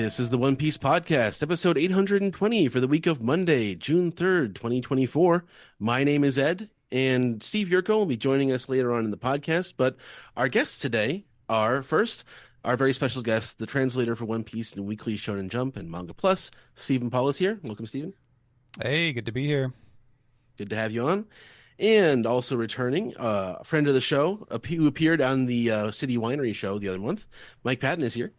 This is the One Piece Podcast, episode 820 for the week of Monday, June 3rd, 2024. My name is Ed, and Steve Yurko will be joining us later on in the podcast. But our guests today are, first, our very special guest, the translator for One Piece and Weekly Shonen Jump and Manga Plus, Stephen Paul is here. Welcome, Stephen. Hey, good to be here. Good to have you on. And also returning, a friend of the show, who appeared on the City Winery show the other month, Mike Patten is here.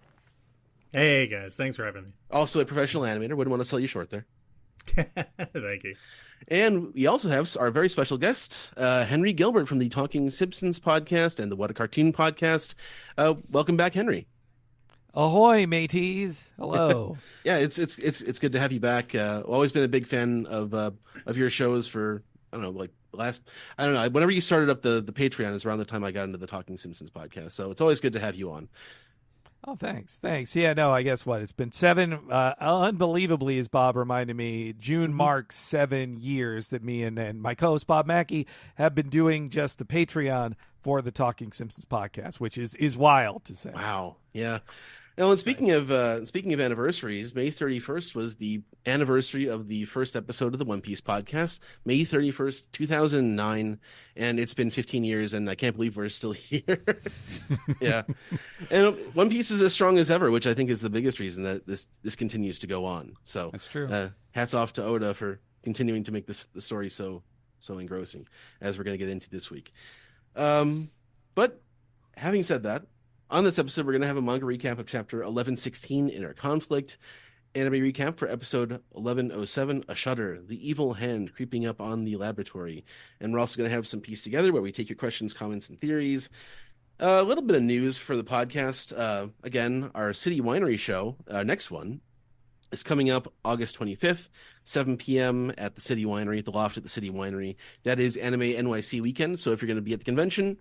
Hey guys, thanks for having me. Also a professional animator. Wouldn't want to sell you short there. Thank you. And we also have our very special guest, Henry Gilbert from the Talking Simpsons podcast and the What a Cartoon podcast. Welcome back, Henry. Ahoy, mateys! Hello. Yeah, it's good to have you back. Always been a big fan of your shows for, I don't know, like whenever you started up the Patreon is around the time I got into the Talking Simpsons podcast. So it's always good to have you on. Oh, thanks. Yeah, no, I guess what? It's been unbelievably, as Bob reminded me, June marks 7 years that me and my co-host Bob Mackey have been doing just the Patreon for the Talking Simpsons podcast, which is wild to say. Wow. Yeah. Now, and speaking of anniversaries, May 31st was the anniversary of the first episode of the One Piece podcast, May 31st, 2009, and it's been 15 years, and I can't believe we're still here. Yeah. And One Piece is as strong as ever, which I think is the biggest reason that this continues to go on. So that's true. Hats off to Oda for continuing to make the story so engrossing, as we're going to get into this week. But having said that, on this episode, we're going to have a manga recap of chapter 1116, Inner Conflict, anime recap for episode 1107, A Shudder, The Evil Hand Creeping Up on the Laboratory. And we're also going to have some Piece Together, where we take your questions, comments, and theories. A little bit of news for the podcast. Again, our City Winery show, next one, is coming up August 25th, 7 p.m. at the City Winery, the Loft at the City Winery. That is Anime NYC weekend, so if you're going to be at the convention,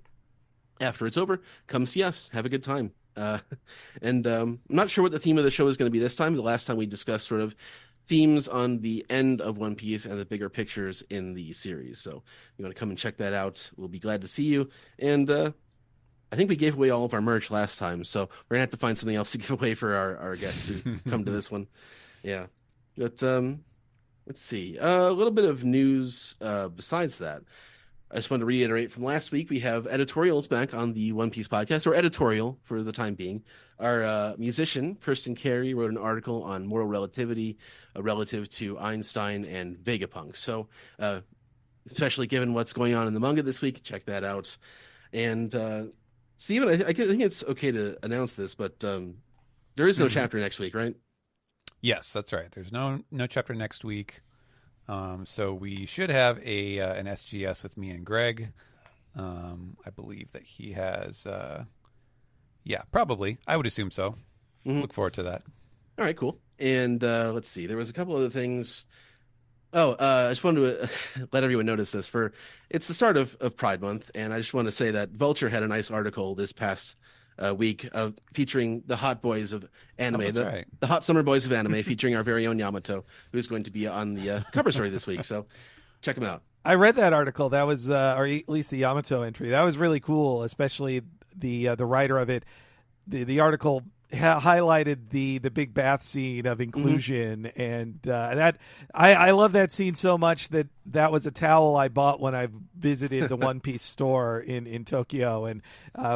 after it's over, come see us. Have a good time. And I'm not sure what the theme of the show is going to be this time. The last time we discussed sort of themes on the end of One Piece and the bigger pictures in the series. So if you want to come and check that out, we'll be glad to see you. And I think we gave away all of our merch last time, so we're going to have to find something else to give away for our guests who come to this one. Yeah. But let's see. A little bit of news besides that. I just wanted to reiterate from last week, we have editorials back on the One Piece podcast, or editorial for the time being. Our musician, Kirsten Carey, wrote an article on moral relativity relative to Einstein and Vegapunk. So, especially given what's going on in the manga this week, check that out. And, Stephen, I think it's okay to announce this, but there is no chapter next week, right? Yes, that's right. There's no chapter next week. So we should have an SGS with me and Greg. I believe that he has, probably. I would assume so. Mm-hmm. Look forward to that. All right, cool. And let's see. There was a couple other things. I just wanted to let everyone notice this. It's the start of Pride Month, and I just want to say that Vulture had a nice article this past week featuring the hot boys of anime, the hot summer boys of anime, featuring our very own Yamato, who's going to be on the cover story this week. So check him out. I read that article. That was, or at least the Yamato entry. That was really cool, especially the writer of it. The article highlighted the big bath scene of inclusion, and that I love that scene so much that was a towel I bought when I visited the One Piece store in Tokyo, and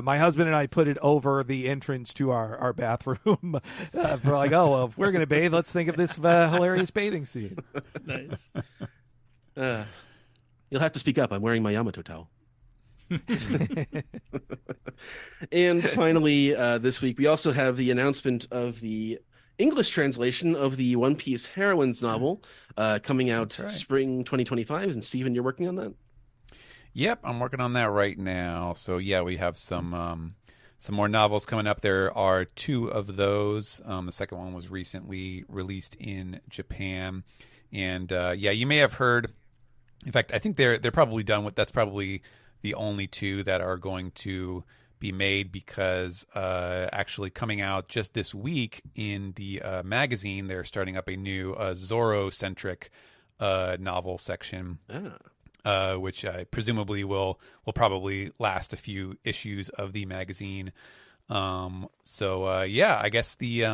my husband and I put it over the entrance to our bathroom. We're like, oh, well, if we're gonna bathe, let's think of this hilarious bathing scene. Nice. You'll have to speak up. I'm wearing my Yamato towel. And finally, this week, we also have the announcement of the English translation of the One Piece Heroines novel coming out spring 2025. And Stephen, you're working on that? Yep, I'm working on that right now. So yeah, we have some more novels coming up. There are 2 of those. The second one was recently released in Japan. And you may have heard. In fact, I think they're probably done with. That's probably the only 2 that are going to be made, because actually coming out just this week in the magazine, they're starting up a new Zoro-centric novel section, which presumably will probably last a few issues of the magazine. I guess the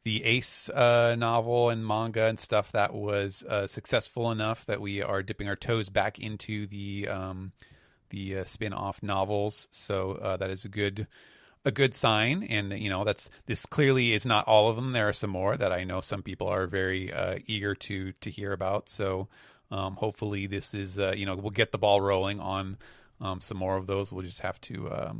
the Ace novel and manga and stuff that was successful enough that we are dipping our toes back into the spin-off novels. So that is a good sign. And this clearly is not all of them. There are some more that I know some people are very eager to hear about. So hopefully this is we'll get the ball rolling on some more of those. We'll just have to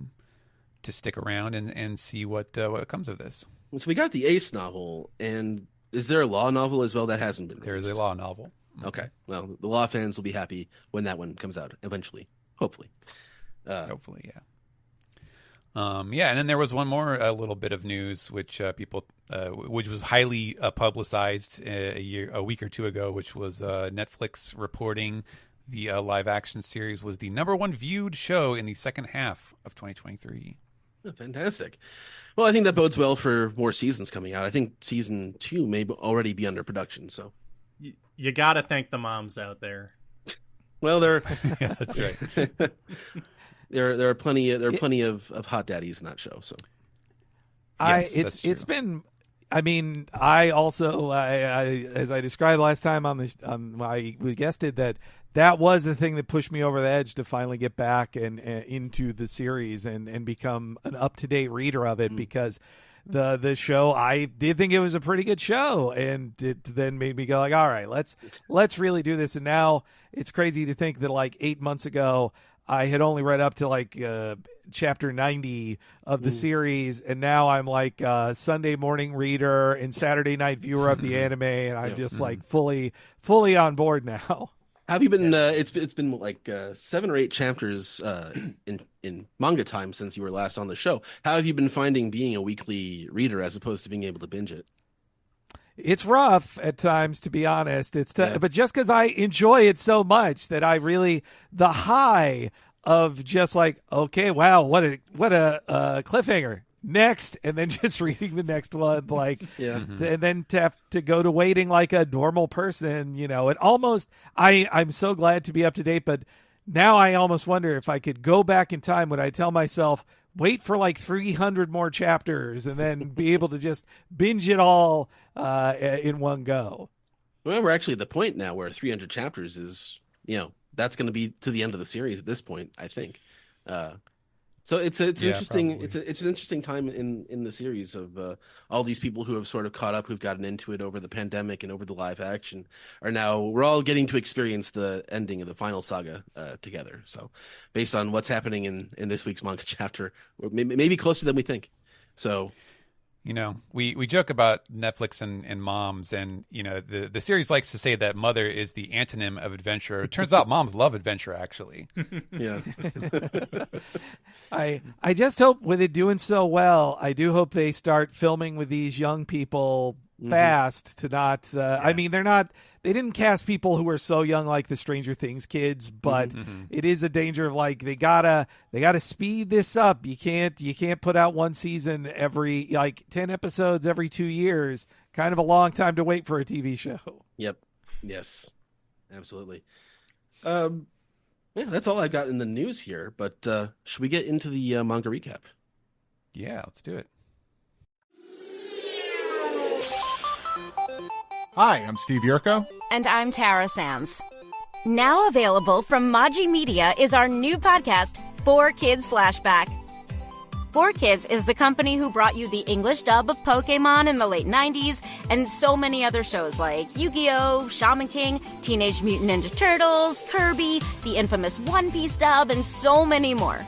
stick around and see what comes of this. So we got the Ace novel, and is there a law novel as well that hasn't been released? There is a law novel. Okay. Well, the law fans will be happy when that one comes out eventually. Hopefully. Hopefully, yeah. And then there was one more little bit of news, which which was highly publicized a week or two ago, which was Netflix reporting the live action series was the #1 viewed show in the second half of 2023. Oh, fantastic. Well, I think that bodes well for more seasons coming out. I think season 2 may already be under production. So You got to thank the moms out there. Well, there. Yeah, that's right. There are plenty of hot daddies in that show. So Yes, it's been. I mean, I also, as I described last time we guessed it, that was the thing that pushed me over the edge to finally get back and into the series and become an up-to-date reader of it, because the show, I did think it was a pretty good show, and it then made me go like, all right, let's really do this. And now it's crazy to think that like 8 months ago I had only read up to like chapter 90 of the series, and now I'm like Sunday morning reader and Saturday night viewer of the anime, and I'm just like fully on board now. have you been? It's been like 7 or 8 chapters in manga time since you were last on the show. How have you been finding being a weekly reader as opposed to being able to binge it? It's rough at times, to be honest. But just because I enjoy it so much that I really, the high of just like, okay, wow, what a cliffhanger. Next, and then just reading the next one, like, and then to have to go to waiting like a normal person, it almost. I'm so glad to be up to date, but now I almost wonder if I could go back in time. Would I tell myself, wait for like 300 more chapters and then be able to just binge it all in one go? Well, we're actually at the point now where 300 chapters is, that's going to be to the end of the series at this point, I think. So it's interesting. Probably. It's an interesting time in the series of all these people who have sort of caught up, who've gotten into it over the pandemic and over the live action, we're all getting to experience the ending of the final saga together. So based on what's happening in this week's manga chapter, we're maybe closer than we think. So we joke about Netflix and moms, and the series likes to say that mother is the antonym of adventure. It turns out moms love adventure, actually. Yeah. I just hope, with it doing so well, I do hope they start filming with these young people fast to not. I mean, they didn't cast people who are so young like the Stranger Things kids, but it is a danger of like they gotta speed this up. You can't put out one season every 10 episodes every 2 years. Kind of a long time to wait for a TV show. Yep. Yes. Absolutely. Yeah, that's all I've got in the news here. But should we get into the manga recap? Yeah, let's do it. Hi, I'm Steve Yurko. And I'm Tara Sands. Now available from Maji Media is our new podcast, 4Kids Flashback. 4Kids is the company who brought you the English dub of Pokemon in the late 90s and so many other shows like Yu-Gi-Oh!, Shaman King, Teenage Mutant Ninja Turtles, Kirby, the infamous One Piece dub, and so many more.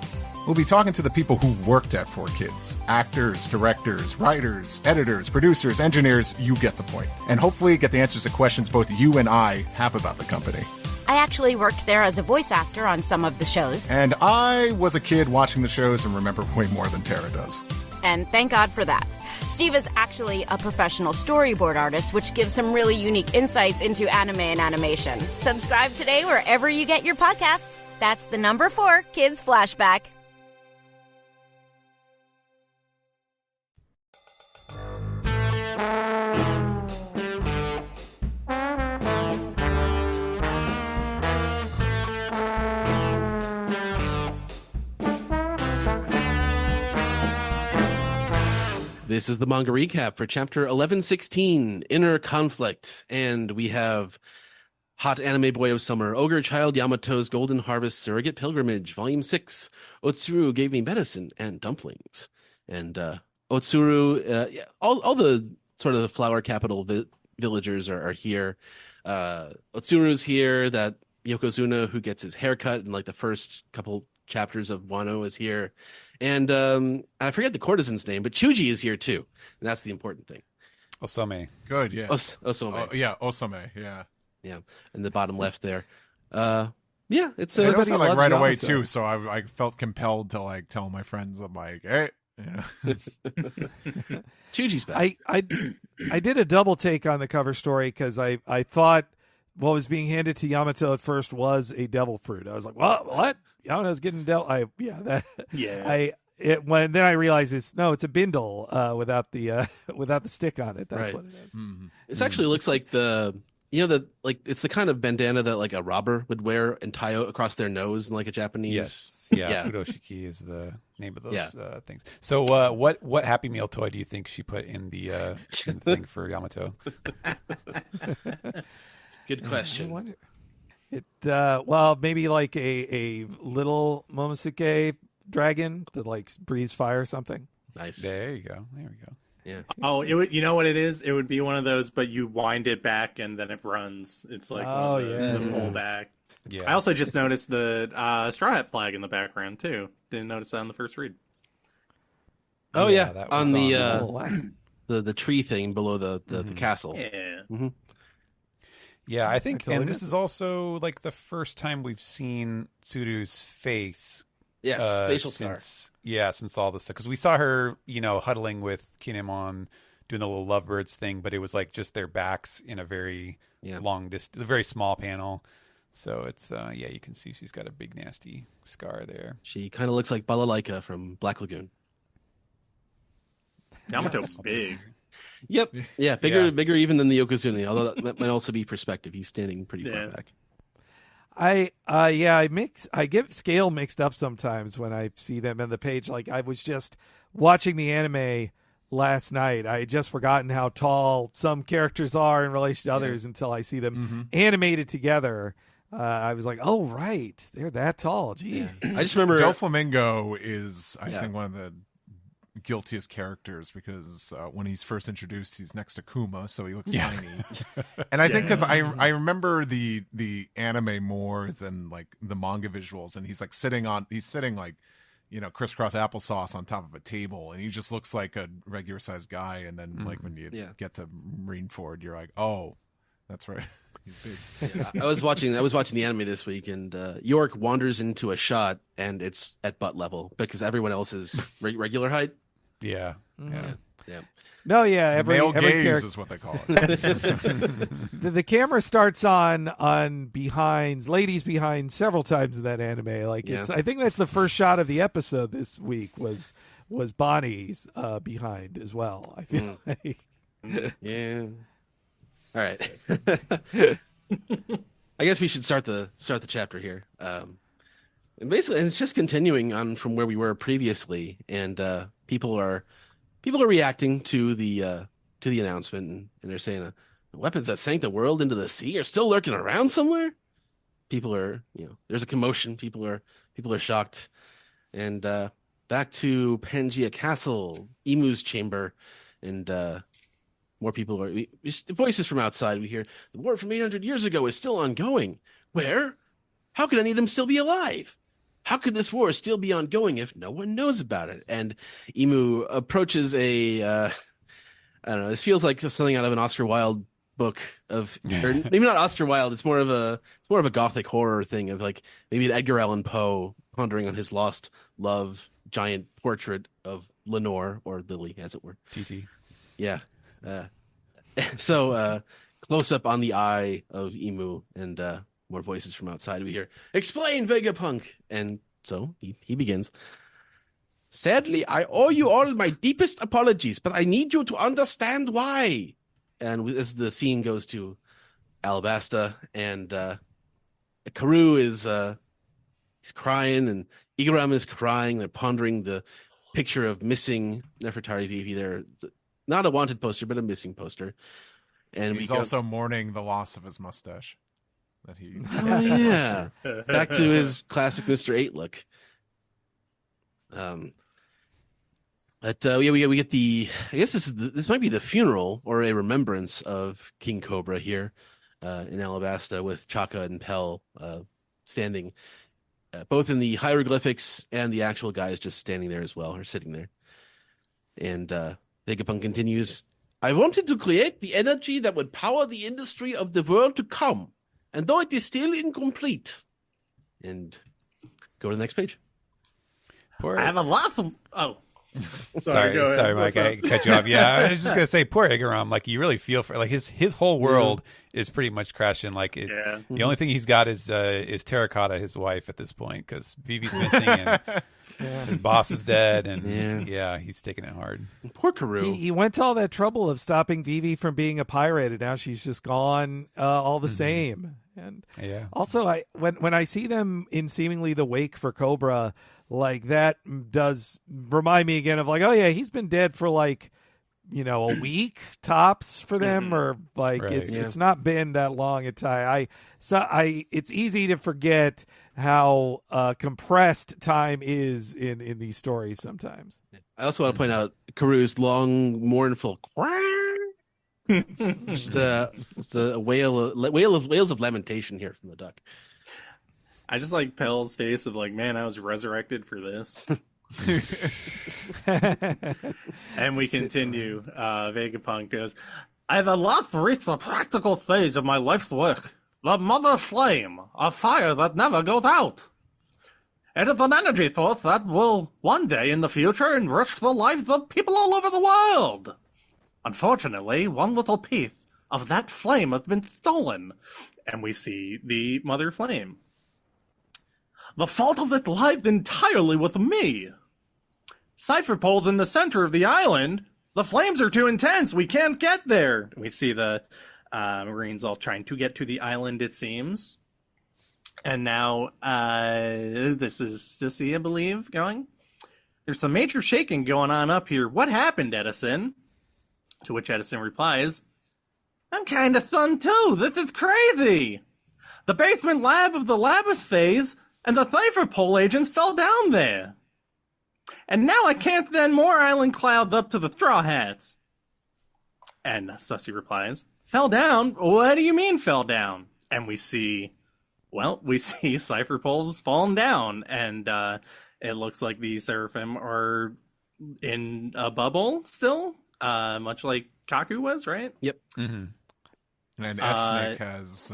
We'll be talking to the people who worked at 4Kids. Actors, directors, writers, editors, producers, engineers, you get the point. And hopefully get the answers to questions both you and I have about the company. I actually worked there as a voice actor on some of the shows. And I was a kid watching the shows and remember way more than Tara does. And thank God for that. Steve is actually a professional storyboard artist, which gives some really unique insights into anime and animation. Subscribe today wherever you get your podcasts. That's the number 4 Kids Flashback. This is the manga recap for chapter 1116, Inner Conflict. And we have Hot Anime Boy of Summer, Ogre Child Yamato's Golden Harvest Surrogate Pilgrimage, Volume 6. Otsuru Gave Me Medicine and Dumplings. And Otsuru, all the sort of the flower capital villagers are here. Otsuru's here, that Yokozuna who gets his haircut in like the first couple chapters of Wano is here. And I forget the courtesan's name, but Chuji is here too. And that's the important thing. Osame. Good, yeah. Osame. Yeah, Osame, yeah. Yeah, in the bottom left there. It's I noticed that like right away Yamato. too, so I felt compelled to like tell my friends, I'm like, hey, Chuji's back. I did a double take on the cover story because I thought what was being handed to Yamato at first was a devil fruit. I was like, what? Yamato's getting devil. Then I realized it's a bindle without the stick on it. That's Right. what it is. Mm-hmm. This actually looks like it's the kind of bandana that like a robber would wear and tie across their nose in like a Japanese. Yes. Yeah. Fudoshiki is the name of those things. So what Happy Meal toy do you think she put in the thing for Yamato? Good question. I wonder. It maybe like a little Momosuke dragon that like breathes fire or something. Nice. There you go. There we go. Yeah. Oh, it would. You know what it is? It would be one of those, but you wind it back and then it runs. It's like the pull back. Yeah. I also just noticed the Straw Hat flag in the background too. Didn't notice that on the first read. Oh yeah, that on was the tree thing below the castle. Yeah. Mm-hmm. Yeah, I think, totally and this is also like the first time we've seen Tsuru's face. Yes, facial scar. Since all this stuff, because we saw her, huddling with Kinemon, doing the little lovebirds thing, but it was like just their backs in a very long distance, a very small panel. So it's you can see she's got a big nasty scar there. She kind of looks like Balalaika from Black Lagoon. Yamato's big. Yep. Yeah, bigger even than the Yokozuna, although that might also be perspective. He's standing pretty far back. I get scale mixed up sometimes when I see them on the page. Like I was just watching the anime last night. I had just forgotten how tall some characters are in relation to others until I see them animated together. I was like, oh right, they're that tall. Gee, Yeah. I just remember Doflamingo is, I think, one of the guiltiest characters because when he's first introduced, he's next to Kuma, so he looks tiny. And I think because I remember the anime more than like the manga visuals, and he's sitting like crisscross applesauce on top of a table, and he just looks like a regular sized guy. And then like when you get to Marineford, you're like, oh, that's right. He's big. Yeah, I was watching the anime this week, and York wanders into a shot, and it's at butt level because everyone else is regular height. Yeah. Yeah. No, every male gaze character is what they call it. the camera starts on behinds, ladies behind several times in that anime. Like I think that's the first shot of the episode this week was Bonnie's behind as well. I feel like. Yeah. All right. I guess we should start the chapter here. And basically, it's just continuing on from where we were previously, and people are reacting to the announcement, and they're saying the weapons that sank the world into the sea are still lurking around somewhere. People are, there's a commotion. People are shocked, and back to Pangea Castle, Emu's chamber, and more people are. Voices from outside. We hear the war from 800 years ago is still ongoing. Where? How could any of them still be alive? How could this war still be ongoing if no one knows about it? And Emu approaches I don't know. This feels like something out of an Oscar Wilde book or maybe not Oscar Wilde. It's more of a gothic horror thing of like maybe an Edgar Allan Poe pondering on his lost love giant portrait of Lenore or Lily, as it were. TT. Yeah. So close up on the eye of Emu, and more voices from outside. We hear, "Explain, Vegapunk!" And so he begins. "Sadly, I owe you all my deepest apologies, but I need you to understand why." And as the scene goes to Alabasta, and Karu is he's crying, and Igaram is crying. They're pondering the picture of missing Nefertari Vivi there. Not a wanted poster, but a missing poster. And he's also mourning the loss of his mustache. That he. Oh yeah, back to his classic Mr. 8 look. But we get the. I guess this might be the funeral or a remembrance of King Cobra here in Alabasta with Chaka and Pell standing, both in the hieroglyphics and the actual guys just standing there as well, or sitting there. And Vegapunk continues, I wanted to create the energy that would power the industry of the world to come, and though it is still incomplete. And go to the next page. I have a lot of... Oh. Sorry, Mike, I cut you off. Yeah, I was just gonna say, poor Igaram. Like, you really feel for, like, his whole world is pretty much crashing. Like, the only thing he's got is Terracotta, his wife, at this point, because Vivi's missing and his boss is dead, and he's taking it hard. Poor Karu. He went to all that trouble of stopping Vivi from being a pirate, and now she's just gone all the same. And also, when I see them in seemingly the wake for Cobra, like, that does remind me again of, like, oh yeah, he's been dead for, like, a week tops for them, or like it's not been that long a time. It's easy to forget how compressed time is in these stories sometimes. I also want to point out Karu's long, mournful just a wails of lamentation here from the duck. I just like Pell's face of, like, man, I was resurrected for this. And we continue. Vegapunk goes, I have at last reached the practical stage of my life's work. The mother flame, a fire that never goes out. It is an energy source that will one day in the future enrich the lives of people all over the world. Unfortunately, one little piece of that flame has been stolen. And we see the mother flame. The fault of it lies entirely with me. Cipher pole's in the center of the island. The flames are too intense. We can't get there. We see the Marines all trying to get to the island, it seems. And now, this is Stussy, I believe, going. There's some major shaking going on up here. What happened, Edison? To which Edison replies, I'm kind of stunned too. This is crazy. The basement lab of the Labus phase and the Cipher pole agents fell down there. And now I can't send more island clouds up to the Straw Hats. And Sussy replies, fell down? What do you mean fell down? And we see Cipher poles falling down. And it looks like the Seraphim are in a bubble still, much like Kaku was, right? Yep. Mm-hmm. And S-Snake has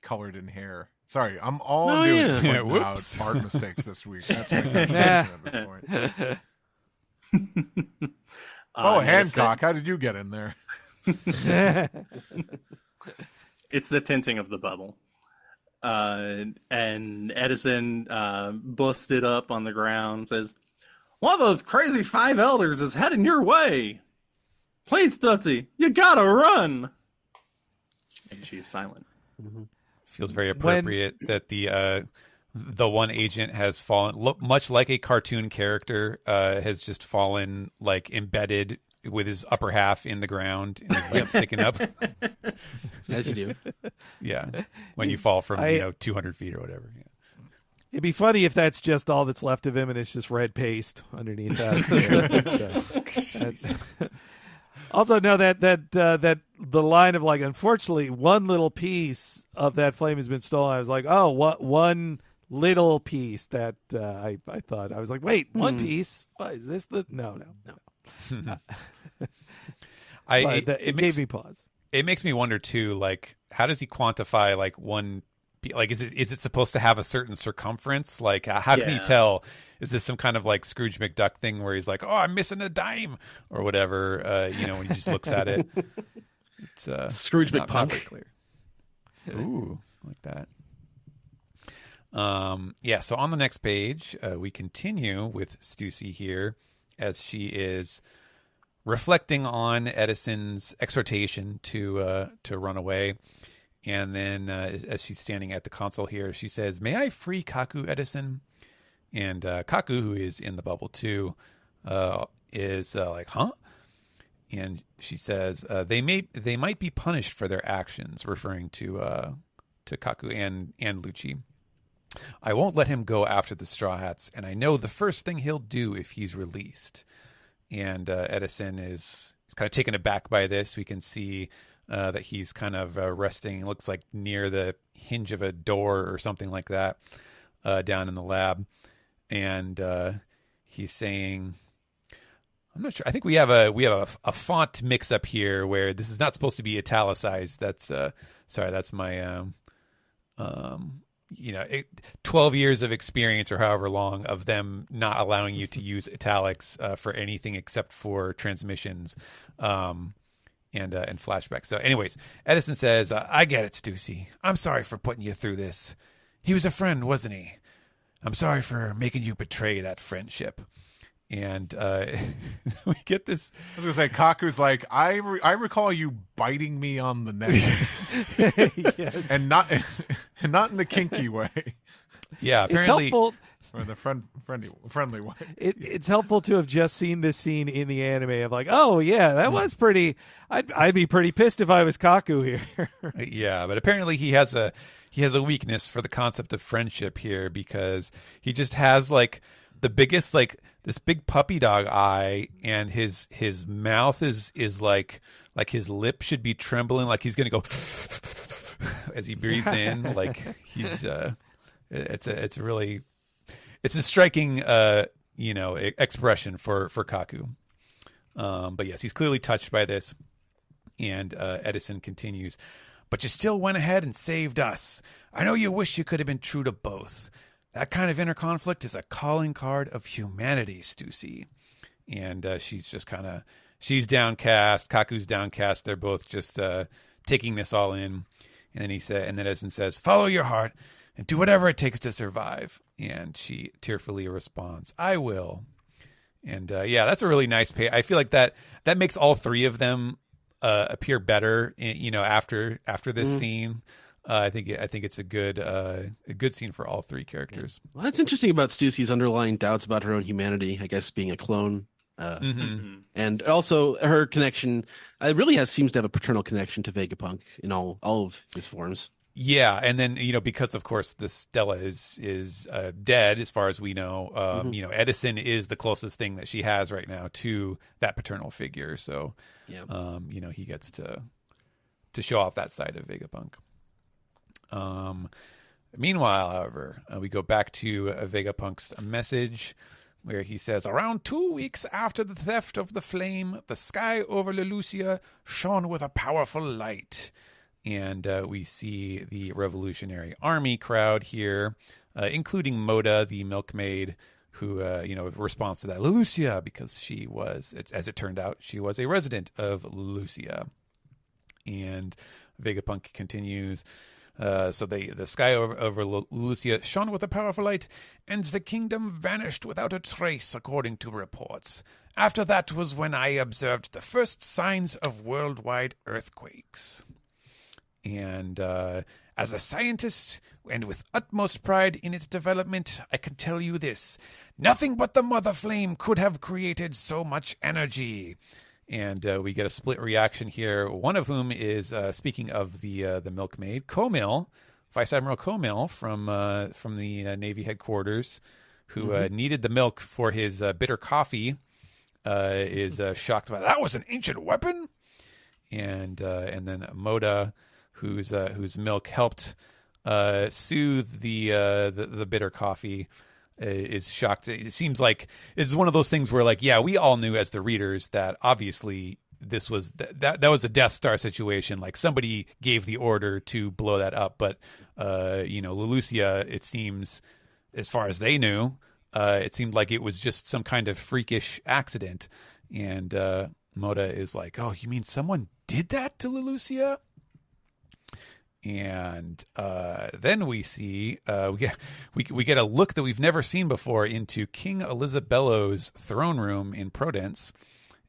colored in hair. Sorry, I'm all doing is pointing out art mistakes this week. That's my contribution at this point. Hancock, how did you get in there? It's the tinting of the bubble. And Edison busted up on the ground, says, one of those crazy 5 elders is heading your way. Please, Tootsie, you gotta run. And she's silent. Mm-hmm. Feels very appropriate that the one agent has fallen, much like a cartoon character, has just fallen, like, embedded with his upper half in the ground and his legs sticking up. As you do. Yeah. When you fall from 200 feet or whatever. Yeah. It'd be funny if that's just all that's left of him and it's just red paste underneath that. Also, no, that the line of, like, unfortunately, one little piece of that flame has been stolen. I was like, oh, what one little piece that I thought. I was like, wait, one piece? What, is this the... No. It gave me pause. It makes me wonder, too, like, how does he quantify, like, one... Like, is it supposed to have a certain circumference? Like, how can he tell? Is this some kind of, like, Scrooge McDuck thing where he's like, oh, I'm missing a dime or whatever, when he just looks at it? It's Scrooge not McPunk. very clear. Ooh, like that. So on the next page, we continue with Stussy here as she is reflecting on Edison's exhortation to run away. And then as she's standing at the console here, she says, may I free Kaku, Edison? And Kaku, who is in the bubble too, is like, huh? And she says they might be punished for their actions, referring to Kaku and Lucci. I won't let him go after the Straw Hats, and I know the first thing he'll do if he's released. And Edison is kind of taken aback by this. We can see that he's kind of resting, looks like near the hinge of a door or something like that, down in the lab. And he's saying, I'm not sure. I think we have a font mix up here where this is not supposed to be italicized. That's sorry, that's my 12 years of experience or however long of them not allowing you to use italics for anything except for transmissions and flashbacks. So anyways, Edison says, I get it, Stussy. I'm sorry for putting you through this. He was a friend, wasn't he? I'm sorry for making you betray that friendship. And we get this. I was going to say, Kaku's like, I recall you biting me on the neck. Yes. and not in the kinky way. Yeah, apparently. It's helpful. Or the friendly way. It's helpful to have just seen this scene in the anime of like, oh yeah, that was pretty. I'd be pretty pissed if I was Kaku here. Yeah, but apparently he has a weakness for the concept of friendship here, because he just has like the biggest, like this big puppy dog eye, and his mouth is like his lip should be trembling, like he's gonna go as he breathes in, like he's it's a striking expression for Kaku. But yes, he's clearly touched by this. And Edison continues, but you still went ahead and saved us. I know you wish you could have been true to both. That kind of inner conflict is a calling card of humanity, Stussy. And she's just she's downcast. Kaku's downcast. They're both just taking this all in. And then Edison says, follow your heart and do whatever it takes to survive. And she tearfully responds, I will. And yeah, that's a really nice pay. I feel like that makes all three of them appear better, after this scene. I think it's a good scene for all three characters. Well, that's interesting about Stussy's underlying doubts about her own humanity, I guess, being a clone. And also her connection, really seems to have a paternal connection to Vegapunk in all of his forms. Yeah, and then because of course the Stella is dead as far as we know. Edison is the closest thing that she has right now to that paternal figure. So, yeah. He gets to show off that side of Vegapunk. Meanwhile, however, we go back to Vegapunk's message, where he says, around 2 weeks after the theft of the flame, the sky over Lelucia shone with a powerful light. And we see the Revolutionary Army crowd here, including Moda, the milkmaid, who, responds to that, Lelucia, because she was, as it turned out, she was a resident of Lelucia. And Vegapunk continues, so the sky over Lelucia shone with a powerful light, and the kingdom vanished without a trace, according to reports. After that was when I observed the first signs of worldwide earthquakes. And as a scientist, and with utmost pride in its development, I can tell you this. Nothing but the Mother Flame could have created so much energy. And we get a split reaction here, one of whom is, speaking of the milkmaid, Comil, Vice Admiral Comil from the Navy headquarters, who needed the milk for his bitter coffee, is shocked by that was an ancient weapon. And then Moda, whose milk helped soothe the bitter coffee, is shocked. It seems like this is one of those things where, like, yeah, we all knew as the readers that obviously this was that was a Death Star situation. Like, somebody gave the order to blow that up, but Lelucia, it seems, as far as they knew, it seemed like it was just some kind of freakish accident. And Moda is like, "Oh, you mean someone did that to Lelucia?" And then we see we get a look that we've never seen before into King Elisabello's throne room in Prodence,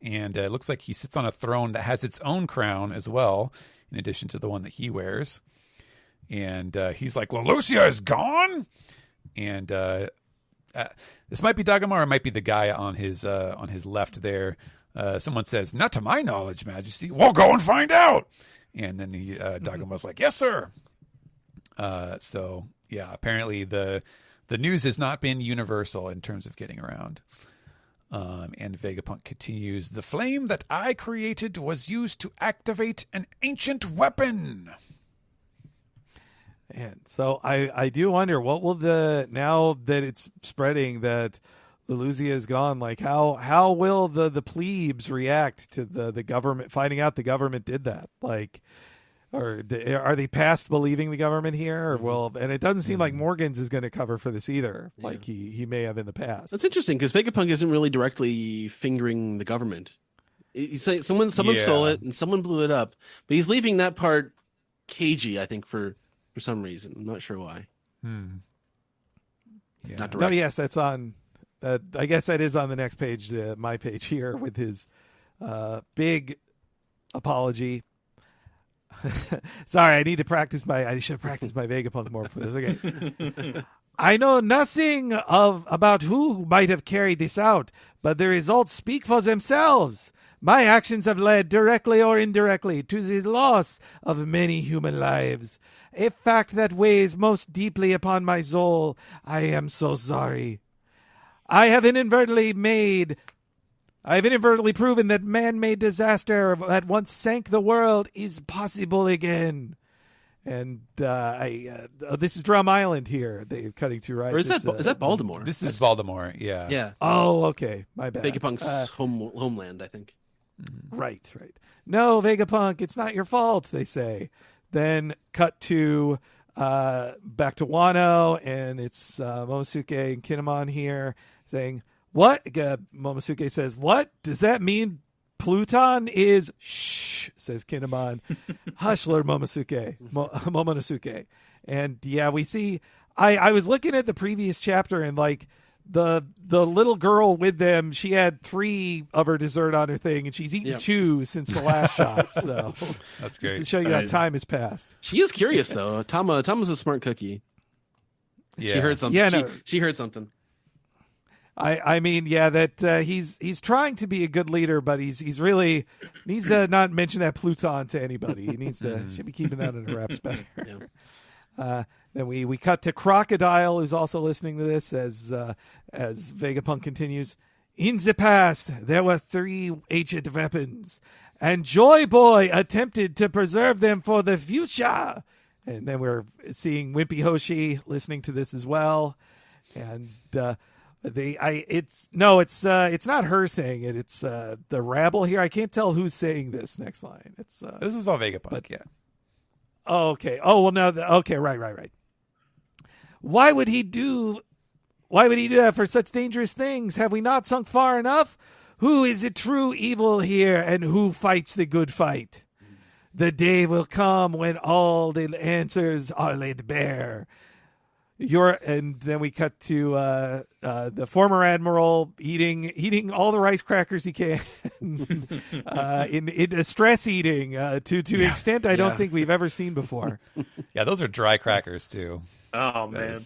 and it looks like he sits on a throne that has its own crown as well, in addition to the one that he wears. And he's like, "Lelucia is gone," and this might be Dagomar, or it might be the guy on his left there. Someone says, "Not to my knowledge, Majesty." "Well, go and find out." And then Dagomar's like, "Yes, sir." So yeah, apparently the news has not been universal in terms of getting around. And Vegapunk continues, "The flame that I created was used to activate an ancient weapon." And so I do wonder, what will now that it's spreading that Leluzia is gone, like how will the plebes react to the government finding out the government did that? Like, or are they past believing the government here? Or and it doesn't seem like Morgans is going to cover for this either, like he may have in the past. That's interesting because Vegapunk isn't really directly fingering the government. He's saying someone stole it and someone blew it up, but he's leaving that part cagey, I think, for some reason. I'm not sure why. Yeah. Not direct. No, yes, that's on. I guess that is on the next page, my page here, with his big apology. Sorry, I need to practice I should have practiced my Vegapunk more for this. Okay. "I know nothing about who might have carried this out, but the results speak for themselves. My actions have led, directly or indirectly, to the loss of many human lives. A fact that weighs most deeply upon my soul. I am so sorry. I have inadvertently proven that man-made disaster that once sank the world is possible again." And this is Drum Island here. They're cutting to right. Or is that Baltimore? This is Baltimore. Yeah. Yeah. Oh, okay. My bad. Vegapunk's homeland, I think. Right. "No, Vegapunk, it's not your fault," they say. Then cut to back to Wano, and it's Momosuke and Kinemon here saying, "What?" Momosuke says, "What? Does that mean Pluton is..." "Shh," says Kinemon. "Hush, Lord Momonosuke." And yeah, we see, I was looking at the previous chapter, and like the little girl with them, she had 3 of her dessert on her thing, and she's eaten 2 since the last shot. So That's just great. to show you how time has passed. She is curious though. Tama's a smart cookie. Yeah. She heard something. Yeah, no. She heard something. I mean, yeah, that he's trying to be a good leader, but he's really needs to not mention that Pluton to anybody. He needs to should be keeping that under wraps better. Yeah. Then we cut to Crocodile, who's also listening to this as Vegapunk continues. "In the past, there were 3 ancient weapons, and Joy Boy attempted to preserve them for the future." And then we're seeing Wimpy Hoshi listening to this as well, and it's not her saying it. It's the rabble here. I can't tell who's saying this next line. It's This is all Vegapunk. Yeah. Oh, okay. Oh, well, no. Okay, right. Why would he do that for such dangerous things? Have we not sunk far enough? Who is the true evil here, and who fights the good fight? The day will come when all the answers are laid bare. And then we cut to the former admiral eating all the rice crackers he can in stress eating to an extent I don't think we've ever seen before. Yeah, those are dry crackers too. Oh, man.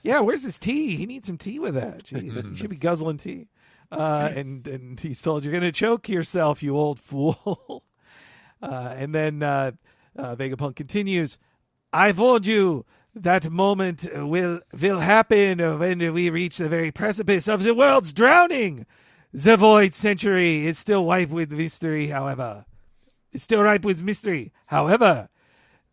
Yeah, where's his tea? He needs some tea with that. Jeez, he should be guzzling tea. And he's told, "You're going to choke yourself, you old fool." And then Vegapunk continues, "I told you that moment will happen when we reach the very precipice of the world's drowning. The void century is still ripe with mystery, however.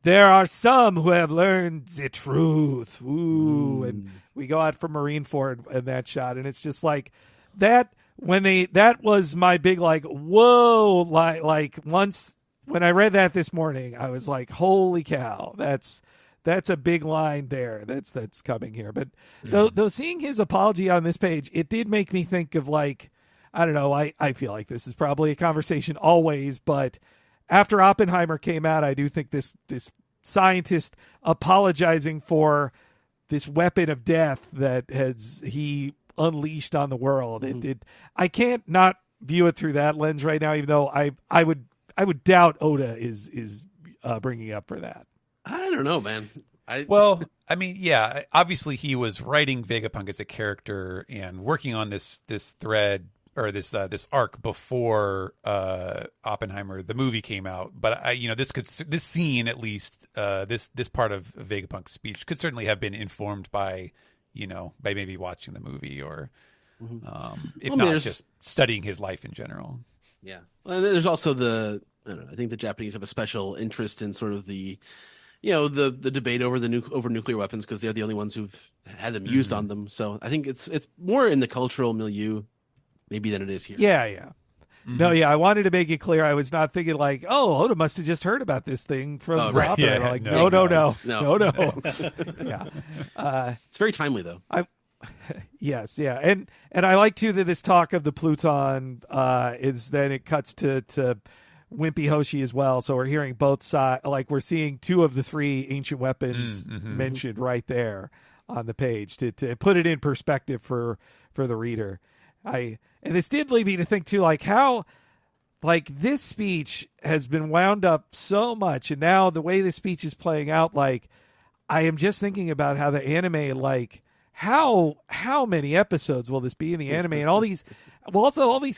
There are some who have learned the truth." Ooh, and we go out for Marineford in that shot, and it's just like that. That was my big like whoa, like once when I read that this morning, I was like, holy cow, that's a big line there. That's coming here. But though seeing his apology on this page, it did make me think of like, I don't know. I feel like this is probably a conversation always, but after Oppenheimer came out, I do think this scientist apologizing for this weapon of death that he unleashed on the world. I can't not view it through that lens right now, even though I would doubt Oda is bringing up for that. I don't know, man. I I mean, yeah, obviously he was writing Vegapunk as a character and working on this thread or this arc before Oppenheimer the movie came out. But this scene at least, this part of Vegapunk's speech could certainly have been informed by maybe watching the movie or if not just studying his life in general. Yeah. Well, there's also I think the Japanese have a special interest in sort of the debate over over nuclear weapons because they're the only ones who've had them used on them. So I think it's more in the cultural milieu maybe than it is here. Yeah. Mm-hmm. No, yeah, I wanted to make it clear. I was not thinking like, oh, Oda must have just heard about this thing from right. Oppenheimer. Yeah, like, no. Yeah. It's very timely though. Yes, yeah. And I like too that this talk of the Pluton is then it cuts to Wimpy Hoshi as well. So we're hearing both sides, like we're seeing two of the three ancient weapons mentioned right there on the page to put it in perspective for the reader. And this did lead me to think too, like how, like this speech has been wound up so much, and now the way this speech is playing out, like I am just thinking about how the anime, like how many episodes will this be in the anime, and all these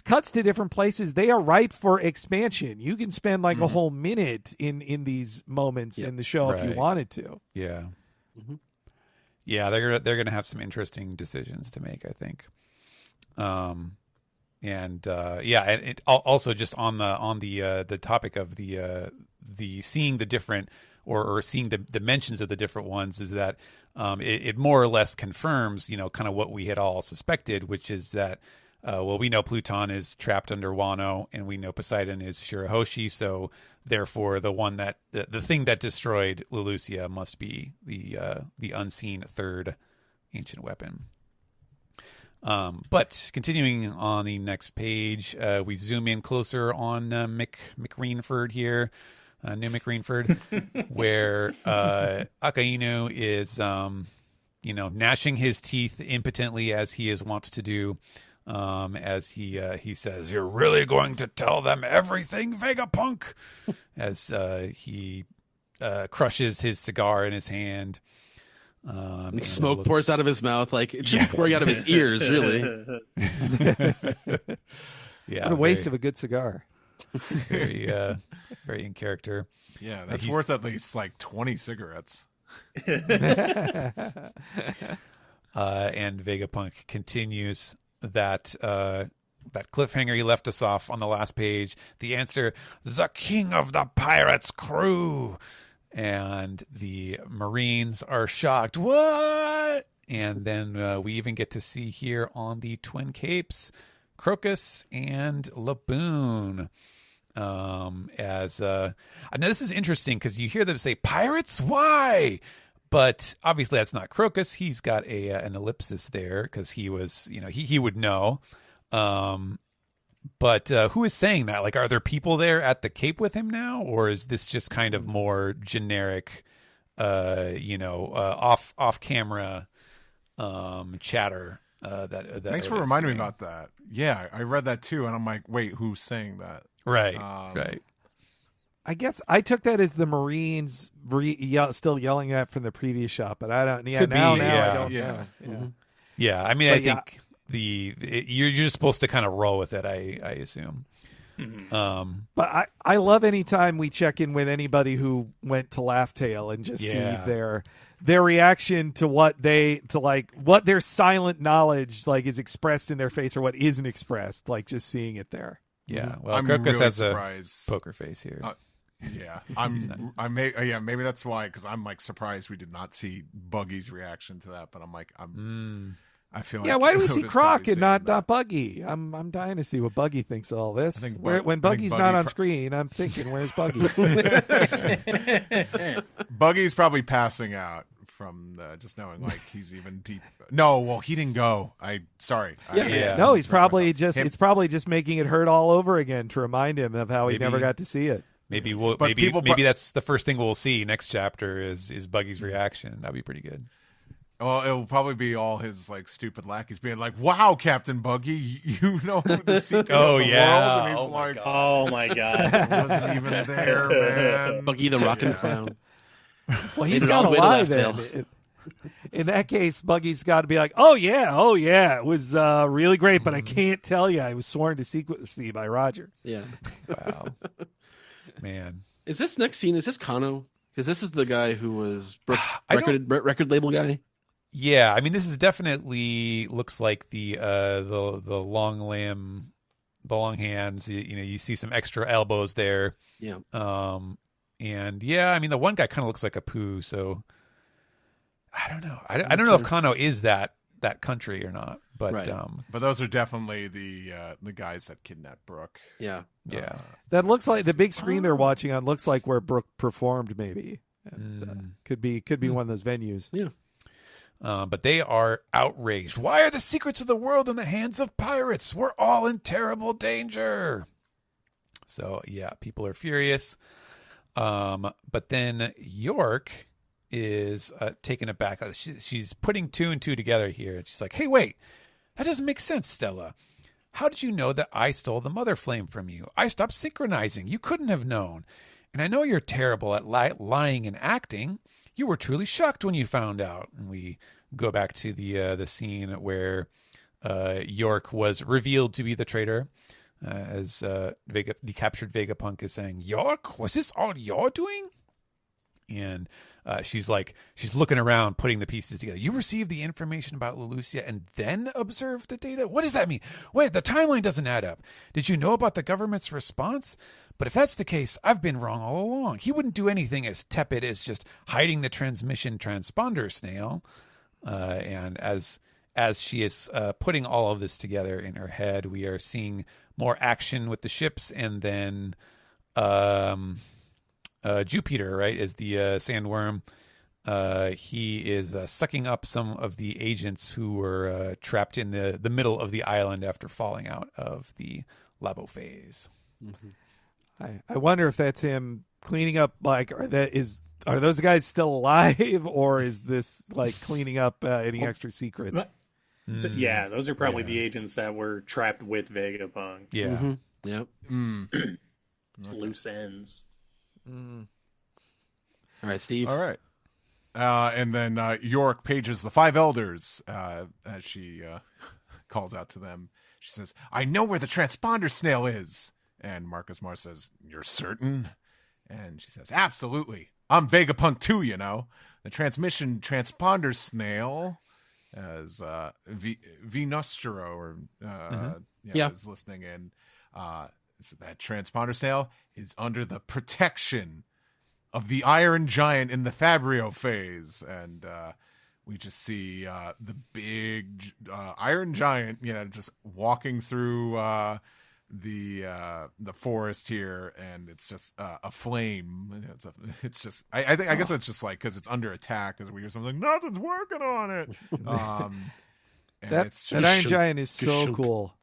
cuts to different places, they are ripe for expansion. You can spend like a whole minute in these moments in the show if you wanted to. Yeah. Mm-hmm. Yeah, they're going to have some interesting decisions to make, I think. And it also just on the topic of the seeing the different or seeing the dimensions of the different ones is that it more or less confirms kind of what we had all suspected, which is that we know Pluton is trapped under Wano, and we know Poseidon is Shirahoshi, so therefore the thing that destroyed Lulusia must be the unseen third ancient weapon. But continuing on the next page, we zoom in closer on McReanford here, New McReanford, where Akainu is, gnashing his teeth impotently as he is wont to do, as he says, "You're really going to tell them everything, Vegapunk?" As he crushes his cigar in his hand. And smoke pours out of his mouth, like it should be pouring out of his ears, really. What a waste of a good cigar. Very, very in character. Yeah, that's worth at least like 20 cigarettes. And Vegapunk continues that cliffhanger he left us off on the last page. The answer: the king of the pirates' crew. And the Marines are shocked. What? And then we even get to see here on the Twin Capes, Crocus and Laboon. I know this is interesting because you hear them say, "Pirates? Why?" But obviously that's not Crocus. He's got an ellipsis there because he was, he would know. But who is saying that? Like, are there people there at the Cape with him now, or is this just kind of more generic, off camera chatter? That Thanks for reminding me about that. Yeah, I read that too, and I'm like, wait, who's saying that? Right, right. I guess I took that as the Marines still yelling at from the previous shot, but I don't. Yeah, Could now be, I don't yeah. know. Yeah. Mm-hmm. Yeah, I mean, I think. You're just supposed to kind of roll with it, I assume. Mm-hmm. But I love any time we check in with anybody who went to Laugh Tale and just see their reaction to what their silent knowledge like is expressed in their face or what isn't expressed, like just seeing it there. Yeah, well, I'm Crocus really has surprised. a poker face here. Maybe that's why, because I'm like surprised we did not see Buggy's reaction to that, but I'm like, I feel like why do we see Croc and not Buggy? I'm dying to see what Buggy thinks of all this. When Buggy's not on screen, I'm thinking, where's Buggy? Buggy's probably passing out from just knowing like he's even deep. No, well, he didn't go. No, he's probably it's probably just making it hurt all over again to remind him of how he never got to see it. Maybe that's the first thing we'll see next chapter is Buggy's reaction. That'd be pretty good. Well, it'll probably be all his like stupid lackeys being like, "Wow, Captain Buggy, you know the secret of the world," and he's like, "Oh my god, I wasn't even there, man." Buggy the Rockin' Clown. Well, he's got a lie then. In that case, Buggy's got to be like, oh yeah, it was really great, but I can't tell you. I was sworn to secrecy by Roger. Yeah. Wow. Man. Is this next scene, is this Kano? Because this is the guy who was Brooks' record label guy. Yeah, I mean, this is definitely looks like the long limb, the long hands. You see some extra elbows there. Yeah. And yeah, I mean, the one guy kind of looks like a poo. So I don't know. I don't know if Kano is that country or not. But Right. But those are definitely the guys that kidnapped Brooke. Yeah. yeah, That looks like the big screen they're watching on looks like where Brooke performed, maybe. And, could be one of those venues. Yeah. But they are outraged. Why are the secrets of the world in the hands of pirates? We're all in terrible danger. So yeah, people are furious. But then York is taken aback. She's putting two and two together here. She's like, hey, wait, that doesn't make sense, Stella. How did you know that I stole the mother flame from you? I stopped synchronizing. You couldn't have known. And I know you're terrible at lying and acting. You were truly shocked when you found out. And we go back to the scene where York was revealed to be the traitor. As the captured Vegapunk is saying, York, was this all you're doing? And she's looking around, putting the pieces together. You received the information about Leloucia and then observed the data? What does that mean? Wait, the timeline doesn't add up. Did you know about the government's response? But if that's the case, I've been wrong all along. He wouldn't do anything as tepid as just hiding the transmission transponder snail. And as she is putting all of this together in her head, we are seeing more action with the ships, and then Jupiter, right, is the sandworm. He is sucking up some of the agents who were trapped in the middle of the island after falling out of the labo phase. Mm-hmm. I wonder if that's him cleaning up. Like, are those guys still alive, or is this like cleaning up any extra secrets? Yeah, those are probably the agents that were trapped with Vegapunk. Yeah. Mm-hmm. Yep. Loose ends. All right, Steve. All right. And then York pages the five elders as she calls out to them. She says, I know where the transponder snail is. And Marcus Mars says, you're certain? And she says, absolutely. I'm Vegapunk too, you know. The transmission transponder snail, as V Nostro is listening in. So that transponder snail is under the protection of the Iron Giant in the Fabrio phase. And we just see the big Iron Giant, just walking through the forest here, and it's just a flame. It's just I guess it's just like because it's under attack, because we hear something like nothing's working on it. And it's just, that Iron Giant is so cool.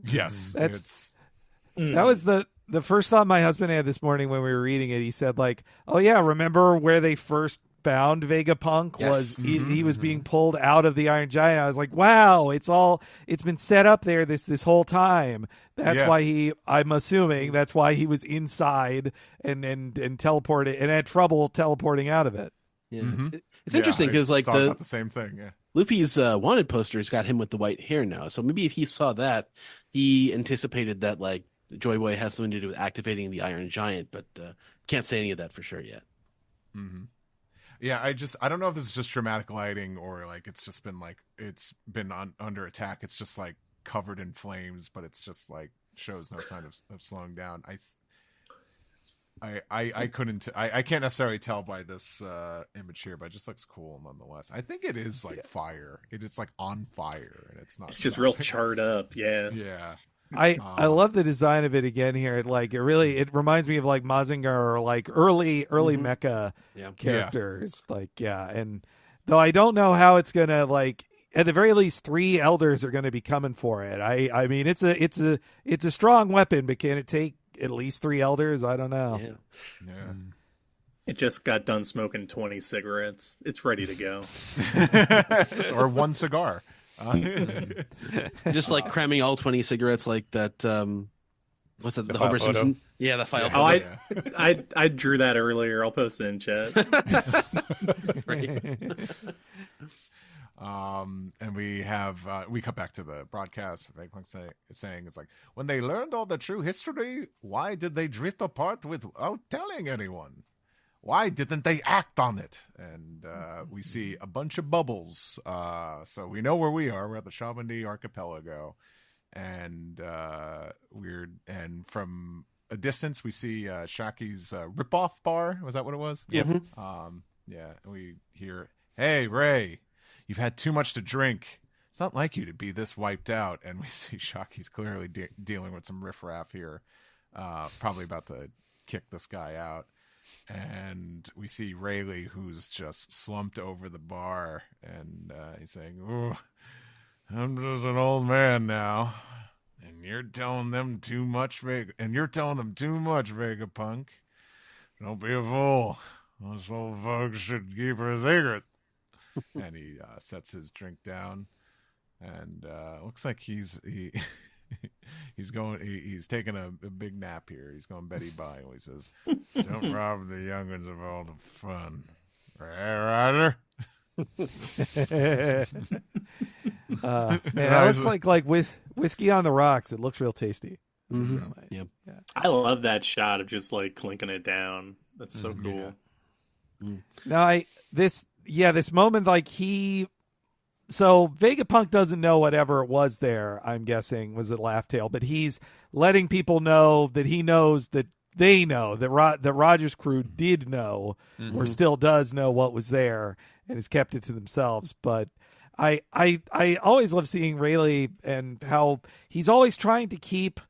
Yes, that was the first thought my husband had this morning when we were reading it. He said, like, oh yeah, remember where they first found Vegapunk? Yes. Was he was being pulled out of the Iron Giant. I was like, wow, it's been set up there this whole time. That's why I'm assuming that's why he was inside and teleported and had trouble teleporting out of it. Yeah, it's interesting because like the same thing. Yeah, Luffy's wanted poster's got him with the white hair now. So maybe if he saw that, he anticipated that like Joy Boy has something to do with activating the Iron Giant, but can't say any of that for sure yet. Mm-hmm. Yeah, I don't know if this is just dramatic lighting or like it's just been like it's been under attack. It's just like covered in flames, but it's just like shows no sign of slowing down. I can't necessarily tell by this image here, but it just looks cool nonetheless. I think it is like fire. It's like on fire, and it's not. It's just real charred up. Yeah. Yeah. I love the design of it again here. It reminds me of like Mazinger or like early mecha characters. And though I don't know how it's gonna like. At the very least, 3 elders are going to be coming for it. I mean, it's a strong weapon, but can it take at least 3 elders? I don't know. Yeah. It just got done smoking 20 cigarettes. It's ready to go. Or 1 cigar. Just like cramming all 20 cigarettes like that what's that? The file Homer photo? Simpson. Yeah, the file. Oh, photo. I drew that earlier. I'll post it in chat. Right. And we have we cut back to the broadcast. Vegapunk saying it's like, when they learned all the true history, why did they drift apart without telling anyone? Why didn't they act on it? And we see a bunch of bubbles. So we know where we are. We're at the Chamonix Archipelago, and from a distance we see Shaki's ripoff bar. Was that what it was? Yep. Yeah. And we hear, "Hey, Ray, you've had too much to drink. It's not like you to be this wiped out." And we see Shaki's clearly dealing with some riffraff here, probably about to kick this guy out. And we see Rayleigh, who's just slumped over the bar, and he's saying, "Oh, I'm just an old man now, and you're telling them too much, Vegapunk. Don't be a fool. Those old folks should keep her secret." And he sets his drink down, and looks like he's taking a big nap here. He's going Betty Bye. He says, "Don't rob the young'uns of all the fun, right, Ryder?" Man, that looks like whiskey on the rocks. It looks real tasty. It's real nice. Yep. Yeah. I love that shot of just like clinking it down. That's so cool. No, this moment, like so Vegapunk doesn't know whatever it was there, I'm guessing, was it Laugh Tale, but he's letting people know that he knows that they know that Roger's crew did know or still does know what was there and has kept it to themselves. But I always love seeing Rayleigh and how he's always trying to keep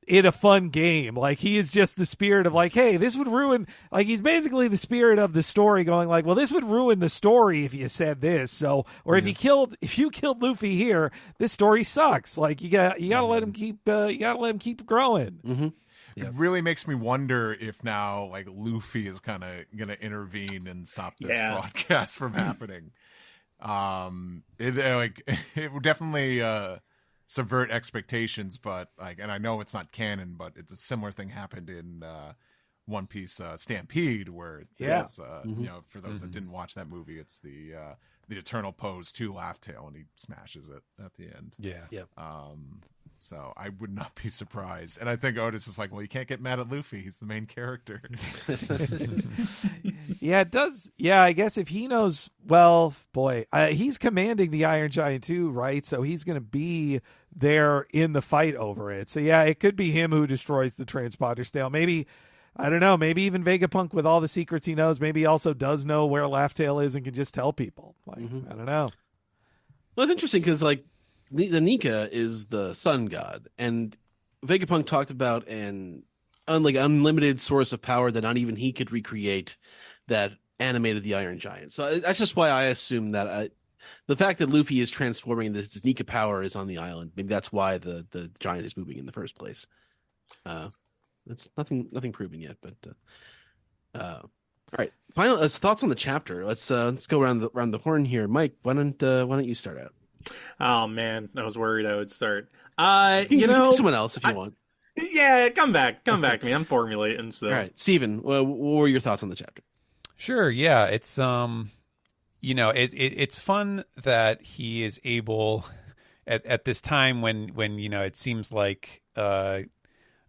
it a fun game. Like, he is just the spirit of like, hey, this would ruin, like, he's basically the spirit of the story going like, well, this would ruin the story if you said this. So, or if you killed Luffy here, this story sucks. Like, you gotta let him keep growing. Mm-hmm. It really makes me wonder if now, like, Luffy is kind of gonna intervene and stop this broadcast from happening. It would definitely subvert expectations, but like, and I know it's not canon, but it's a similar thing happened in One Piece Stampede, where there's, you know, for those that didn't watch that movie, it's the Eternal Pose to Laugh Tale, and he smashes it at the end. Yeah. Yep. So I would not be surprised. And I think Otis is like, well, you can't get mad at Luffy. He's the main character. Yeah, it does. Yeah, I guess if he knows, well, boy, he's commanding the Iron Giant too, right? So he's going to be there in the fight over it. So yeah, it could be him who destroys the transponder stale. Maybe, I don't know, maybe even Vegapunk with all the secrets he knows, maybe he also does know where Laugh Tale is and can just tell people. Like, I don't know. Well, it's interesting because, like, the Nika is the sun god, and Vegapunk talked about an unlimited source of power that not even he could recreate that animated the Iron Giant. So that's just why I assume that the fact that Luffy is transforming this Nika power is on the island. Maybe that's why the giant is moving in the first place. That's nothing proven yet, but all right. Final thoughts on the chapter. Let's go around the horn here. Mike, why don't you start out? Oh man, I was worried I would start. You know, someone else if you want. Yeah, come back to me. I'm formulating. So, all right, Steven, what were your thoughts on the chapter? Sure. Yeah, it's you know, it's fun that he is able at this time when you know it seems like Oda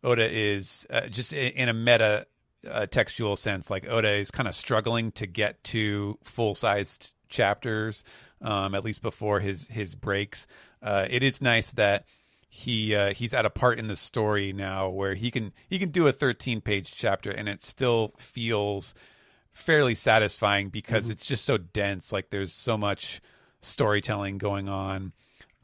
is just in a meta textual sense, like Oda is kind of struggling to get to full-sized chapters, at least before his breaks. It is nice that he's at a part in the story now where he can do a 13-page chapter and it still feels fairly satisfying because it's just so dense. Like, there's so much storytelling going on,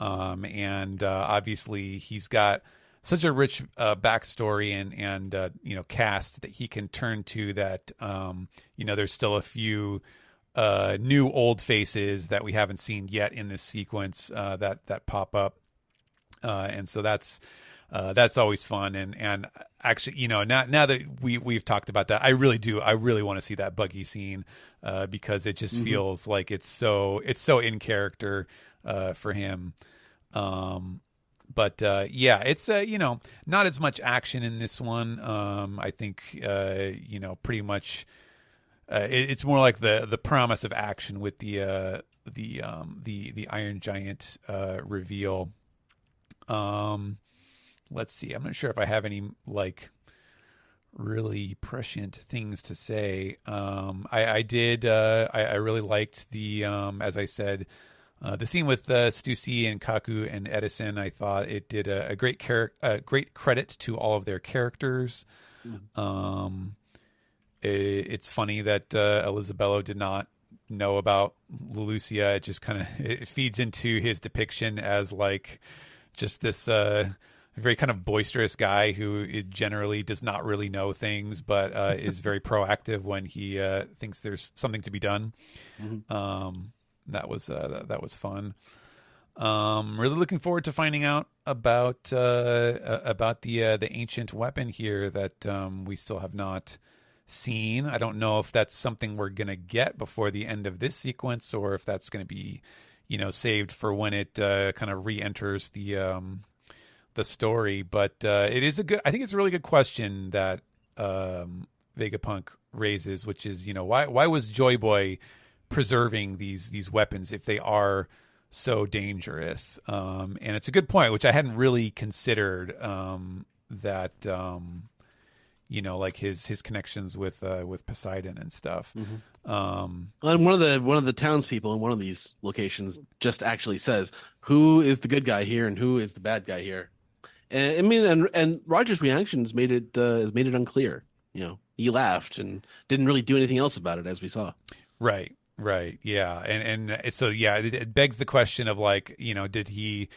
and obviously he's got such a rich backstory and you know, cast that he can turn to that you know, there's still a few new old faces that we haven't seen yet in this sequence that pop up, and so that's always fun. And actually, you know, now that we've talked about that, I really want to see that buggy scene because it just feels like it's so in character for him. But yeah, it's not as much action in this one. I think pretty much it's more like the promise of action with the Iron Giant reveal. Let's see. I'm not sure if I have any like really prescient things to say. I really liked the as I said. The scene with Stussy and Kaku and Edison, I thought it did a great great credit to all of their characters. It's funny that Elisabello did not know about Lelucia. It just kind of it feeds into his depiction as like just this very kind of boisterous guy who generally does not really know things, but is very proactive when he thinks there's something to be done. That was fun. Really looking forward to finding out about the ancient weapon here that we still have not seen. I don't know if that's something we're gonna get before the end of this sequence, or if that's gonna be, saved for when it kind of re-enters the story. But it is I think it's a really good question that Vegapunk raises, which is, why was Joy Boy preserving these weapons if they are so dangerous? And it's a good point, which I hadn't really considered, that like his connections with Poseidon and stuff. And one of the townspeople in one of these locations just actually says who is the good guy here and who is the bad guy here. And I mean, and Roger's reactions made it unclear. He laughed and didn't really do anything else about it, as we saw. Right. Yeah. And so, yeah, it begs the question of like, did he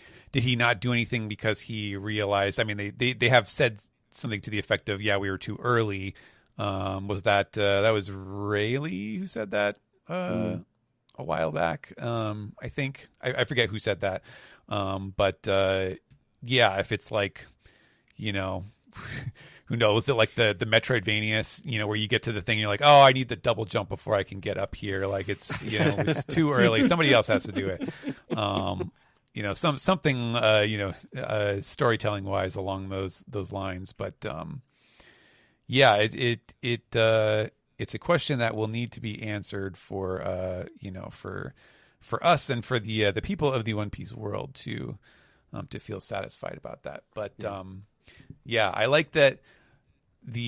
not do anything because he realized, I mean, they have said something to the effect of, yeah, we were too early. Was that was Rayleigh who said that a while back? I think I forget who said that. But yeah, if it's like, who knows? Is it like the Metroidvania, where you get to the thing, and you're like, oh, I need the double jump before I can get up here. Like it's, it's too early. Somebody else has to do it. Something, storytelling wise along those lines. But yeah, it's a question that will need to be answered for us and for the people of the One Piece world to feel satisfied about that. But yeah, I like that as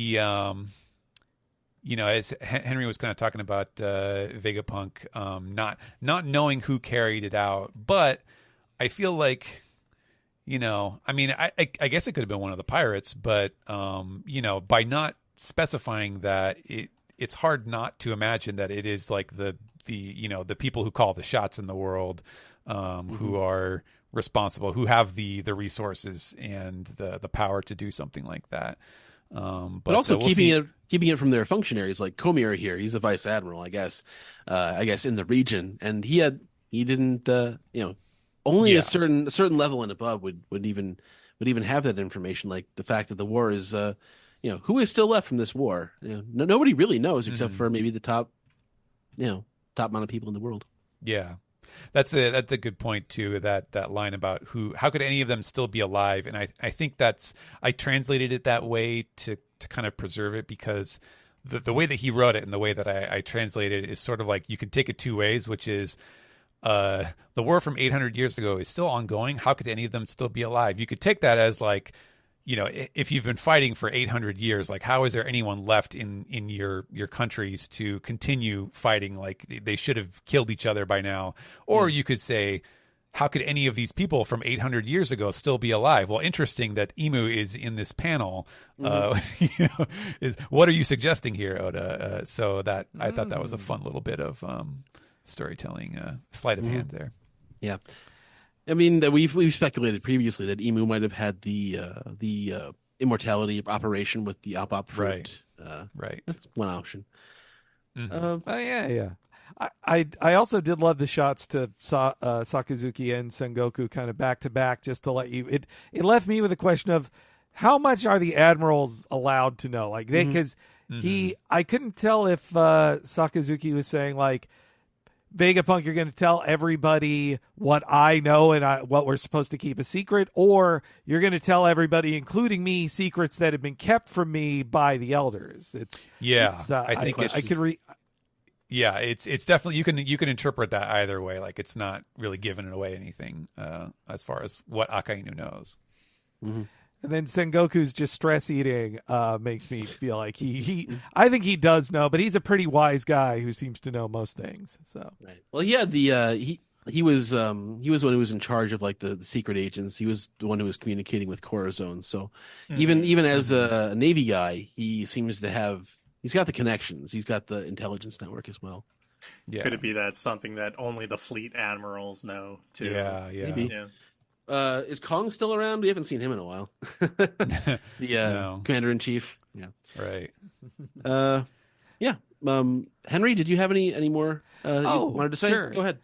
Henry was kind of talking about Vegapunk not knowing who carried it out, but I feel like, I mean, I guess it could have been one of the pirates, but by not specifying that, it's hard not to imagine that it is like the people who call the shots in the world, who are responsible, who have the resources and the power to do something like that. But also keeping it from their functionaries, like Komir here. He's a vice admiral, I guess in the region, and he didn't only a certain level and above would even have that information, like the fact that the war is who is still left from this war. Nobody really knows except for maybe the top amount of people in the world. Yeah. That's a good point too. That line about how could any of them still be alive? And I think I translated it that way to kind of preserve it, because the way that he wrote it and the way that I translated it is sort of like you can take it two ways, which is the war from 800 years ago is still ongoing. How could any of them still be alive? You could take that as like, if you've been fighting for 800 years, like how is there anyone left in your countries to continue fighting? Like they should have killed each other by now. Or you could say, how could any of these people from 800 years ago still be alive? Well, interesting that Emu is in this panel. Is what are you suggesting here, Oda? So that I thought that was a fun little bit of storytelling, sleight of hand there. Yeah. I mean, we've speculated previously that Emu might have had the immortality operation with the Op fruit. Right. That's one option. Yeah. I also did love the shots to Sakazuki and Sengoku kind of back to back, just to let you. It left me with a question of how much are the admirals allowed to know? Like because I couldn't tell if Sakazuki was saying like, Vegapunk, you're going to tell everybody what I know and what we're supposed to keep a secret, or you're going to tell everybody, including me, secrets that have been kept from me by the elders. I think I could read. Yeah, it's definitely you can interpret that either way. Like it's not really giving away anything as far as what Akainu knows. Mm-hmm. And then Sengoku's just stress eating makes me feel like he I think he does know, but he's a pretty wise guy who seems to know most things. So right. Well, he had the he was the one who was in charge of like the secret agents. He was the one who was communicating with Corazon. So even as a Navy guy, he seems to have he's got the connections. He's got the intelligence network as well. Yeah. Could it be that something that only the fleet admirals know too? Yeah. Maybe. Yeah. Is Kong still around? We haven't seen him in a while. The commander-in-chief. Yeah. Right. Yeah. Henry, did you have any more you wanted to say? Sure. Go ahead.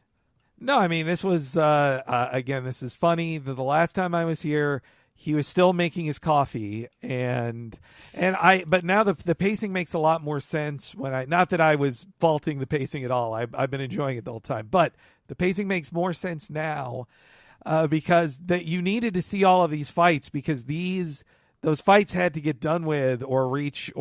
No, I mean, this was, again, this is funny. The last time I was here, he was still making his coffee, but now the pacing makes a lot more sense not that I was faulting the pacing at all. I've been enjoying it the whole time, but the pacing makes more sense now. Because that you needed to see all of these fights because those fights had to get done with or reach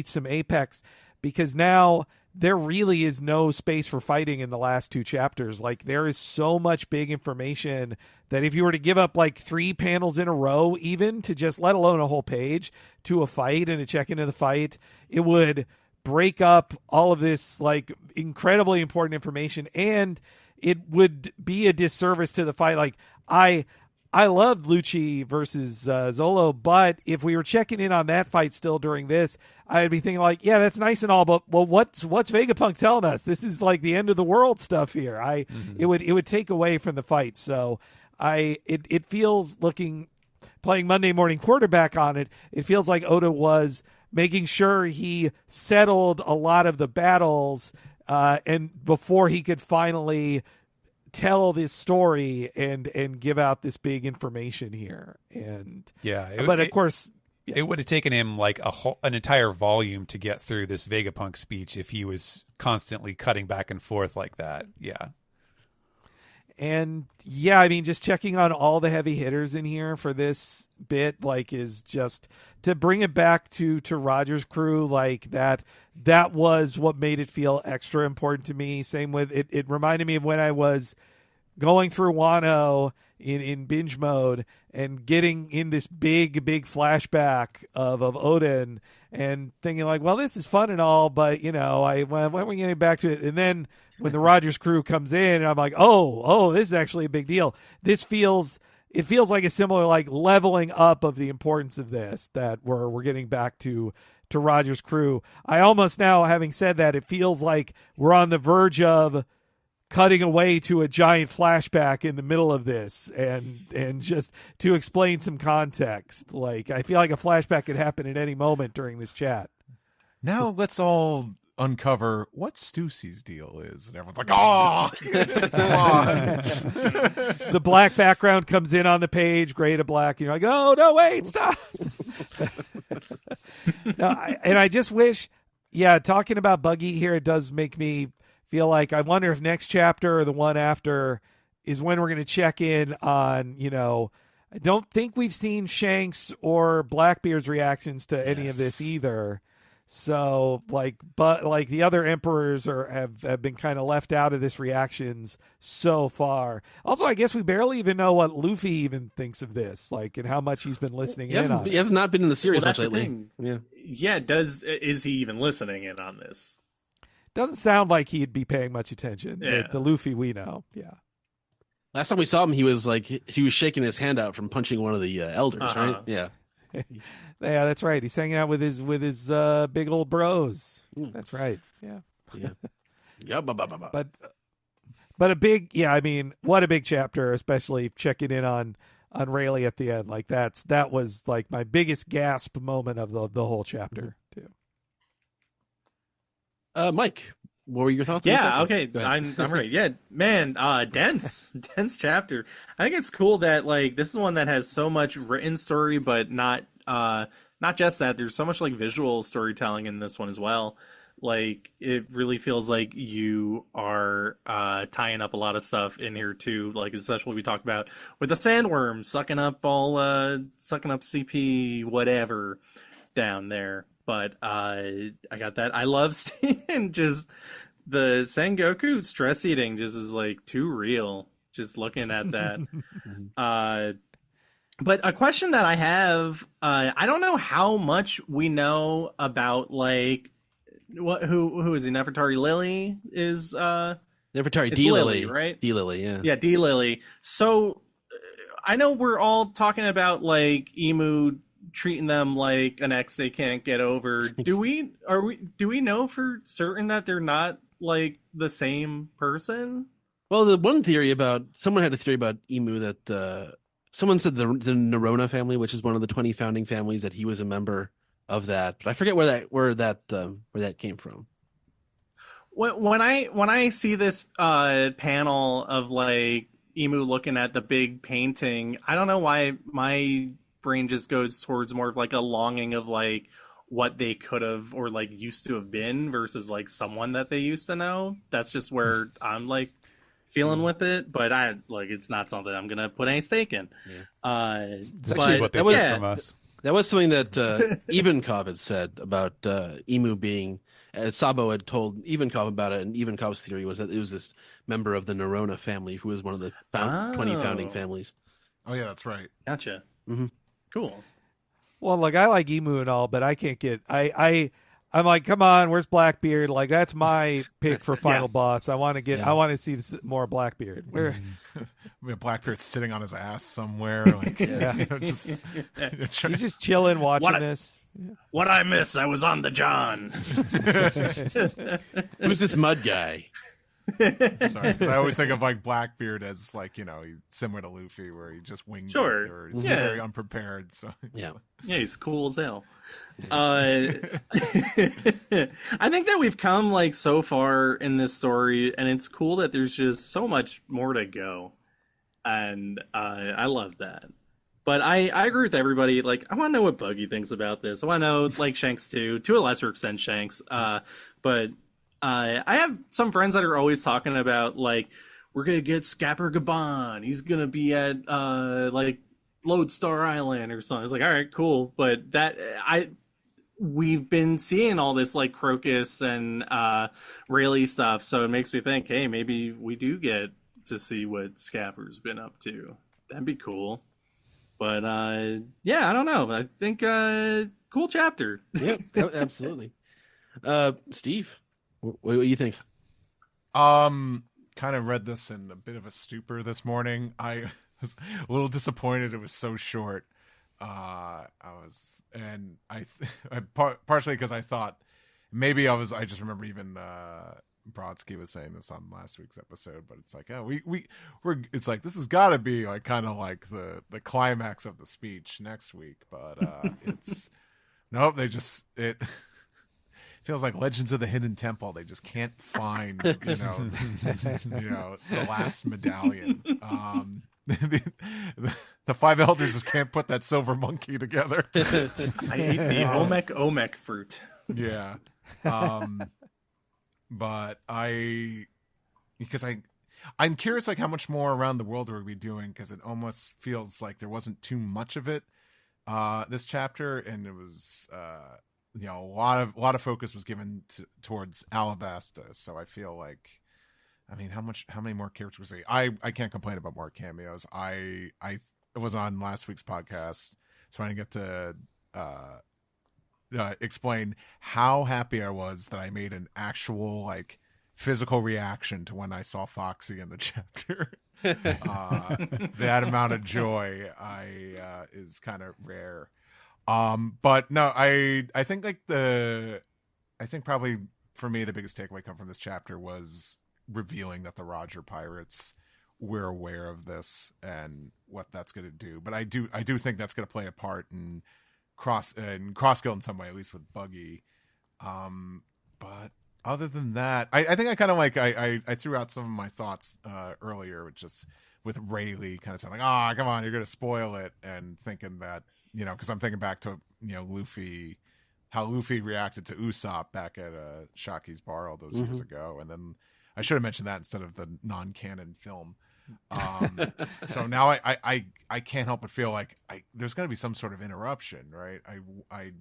some apex because now there really is no space for fighting in the last 2 chapters. Like there is so much big information that if you were to give up like 3 panels in a row, even to just let alone a whole page to a fight and to check into the fight, it would break up all of this like incredibly important information and it would be a disservice to the fight. Like I loved Lucci versus Zolo, but if we were checking in on that fight still during this, I'd be thinking like, yeah, that's nice and all, but well, what's Vegapunk telling us? This is like the end of the world stuff here. It would take away from the fight. So it feels playing Monday morning quarterback on it. It feels like Oda was making sure he settled a lot of the battles. And before he could finally tell this story and give out this big information here, but of course, it would have taken him like an entire volume to get through this Vegapunk speech if he was constantly cutting back and forth like that. Yeah. And yeah, I mean, just checking on all the heavy hitters in here for this bit, like, is just to bring it back to Roger's crew, like that was what made it feel extra important to me. Same with it. It reminded me of when I was going through Wano in binge mode and getting in this big flashback of Odin and thinking like, well, this is fun and all, but when are we getting back to it? And then when the Rogers crew comes in, I'm like, oh, this is actually a big deal. It feels like a similar like leveling up of the importance of this, that we're getting back to Rogers crew. I almost now, having said that, it feels like we're on the verge of cutting away to a giant flashback in the middle of this and just to explain some context. Like, I feel like a flashback could happen at any moment during this chat. Now let's all uncover what Stussy's deal is. And everyone's like, oh, come on. The black background comes in on the page, gray to black. You're like, oh, no, wait, stop. And I just wish, talking about Buggy here, it does make me feel like I wonder if next chapter or the one after is when we're going to check in on, I don't think we've seen Shanks or Blackbeard's reactions to any of this either. So but the other emperors have been kind of left out of this reactions so far. Also, I guess we barely even know what Luffy even thinks of this, like, and how much he's been listening in on. He has not been in the series much lately. Yeah. Is he even listening in on this? Doesn't sound like he'd be paying much attention. Yeah. The Luffy we know. Yeah. Last time we saw him, he was shaking his hand out from punching one of the elders, right? Yeah. Yeah, that's right. He's hanging out with his big old bros. That's right. Yeah. Yeah. But a big, I mean, what a big chapter, especially checking in on Rayleigh at the end. Like that was like my biggest gasp moment of the whole chapter too. Mike, what were your thoughts? Yeah, okay, I'm ready. Yeah, man, dense chapter. I think it's cool that like this is one that has so much written story, but not just that. There's so much like visual storytelling in this one as well. Like, it really feels like you are tying up a lot of stuff in here too. Like, especially we talked about with the sandworm sucking up CP whatever down there. But I got that. I love seeing just the Sengoku stress eating just is like too real. Just looking at that. But a question that I have, I don't know how much we know about like who is he? Nefertari Lily is Nefertari D Lily, right? D Lily, yeah. Yeah, D Lily. So I know we're all talking about like Emu treating them like an ex they can't get over. Do we know for certain that they're not like the same person? Well, someone had a theory about Emu that someone said the Nerona family, which is one of the 20 founding families, that he was a member of that, but I forget where that came from. When I see this panel of like Emu looking at the big painting, I don't know why my brain just goes towards more of like a longing of like what they could have or like used to have been versus like someone that they used to know. That's just where I'm like feeling with it, but I like it's not something I'm gonna put any stake in. But what they get from us. That was something that Ivankov had said about Emu being. Sabo had told Ivankov about it, and Ivankov's theory was that it was this member of the Nerona family who was one of the 20 founding families. Oh yeah, that's right. Gotcha. Mm-hmm. Cool. Well, like I like Emu and all, but I can't get I'm like, come on, where's Blackbeard? Like that's my pick for final boss. I want to see more Blackbeard. Where Blackbeard's sitting on his ass somewhere. Like, he's just chilling watching this. What I miss? I was on the John. Who's this mud guy? Sorry, 'cause I always think of like Blackbeard as like he's similar to Luffy, where he just wings it, or he's very unprepared. So yeah, he's cool as hell. I think that we've come like so far in this story, and it's cool that there's just so much more to go, and I love that. But I agree with everybody. Like, I want to know what Buggy thinks about this. I want to know, like, Shanks too, to a lesser extent, Shanks. But I have some friends that are always talking about, like, we're gonna get Scapper Gaban. He's gonna be at like Lodestar Island or something. It's like, all right, cool. But we've been seeing all this like Crocus and Rayleigh stuff, so it makes me think, hey, maybe we do get to see what Scapper's been up to. That'd be cool. But yeah, I don't know. I think cool chapter. Yeah, absolutely. Steve, what do you think? Kind of read this in a bit of a stupor this morning. I was a little disappointed it was so short. Partially because I thought maybe I just remember even Brodsky was saying this on last week's episode, but it's like, oh, it's like this has got to be like kind of like the climax of the speech next week, but it's nope. It feels like Legends of the Hidden Temple. They just can't find the last medallion. The five elders just can't put that silver monkey together. I ate the Omek fruit. Yeah. But I'm curious like how much more around the world are we doing, because it almost feels like there wasn't too much of it this chapter, and it was a lot of focus was given towards Alabasta. So I feel like, I mean, how many more characters was there? I can't complain about more cameos. I was on last week's podcast trying to get to explain how happy I was that I made an actual like physical reaction to when I saw Foxy in the chapter. That amount of joy is kind of rare. But no, I think probably for me the biggest takeaway come from this chapter was revealing that the Roger Pirates were aware of this and what that's going to do. But I do think that's going to play a part in Cross Guild in some way, at least with Buggy. But other than that, I think I kind of like I threw out some of my thoughts earlier, with Rayleigh kind of saying like, come on, you're going to spoil it, and thinking that because I'm thinking back to Luffy how Luffy reacted to Usopp back at Shaki's bar all those years ago, and then I should have mentioned that instead of the non-canon film. So now I can't help but feel like there's going to be some sort of interruption, right? I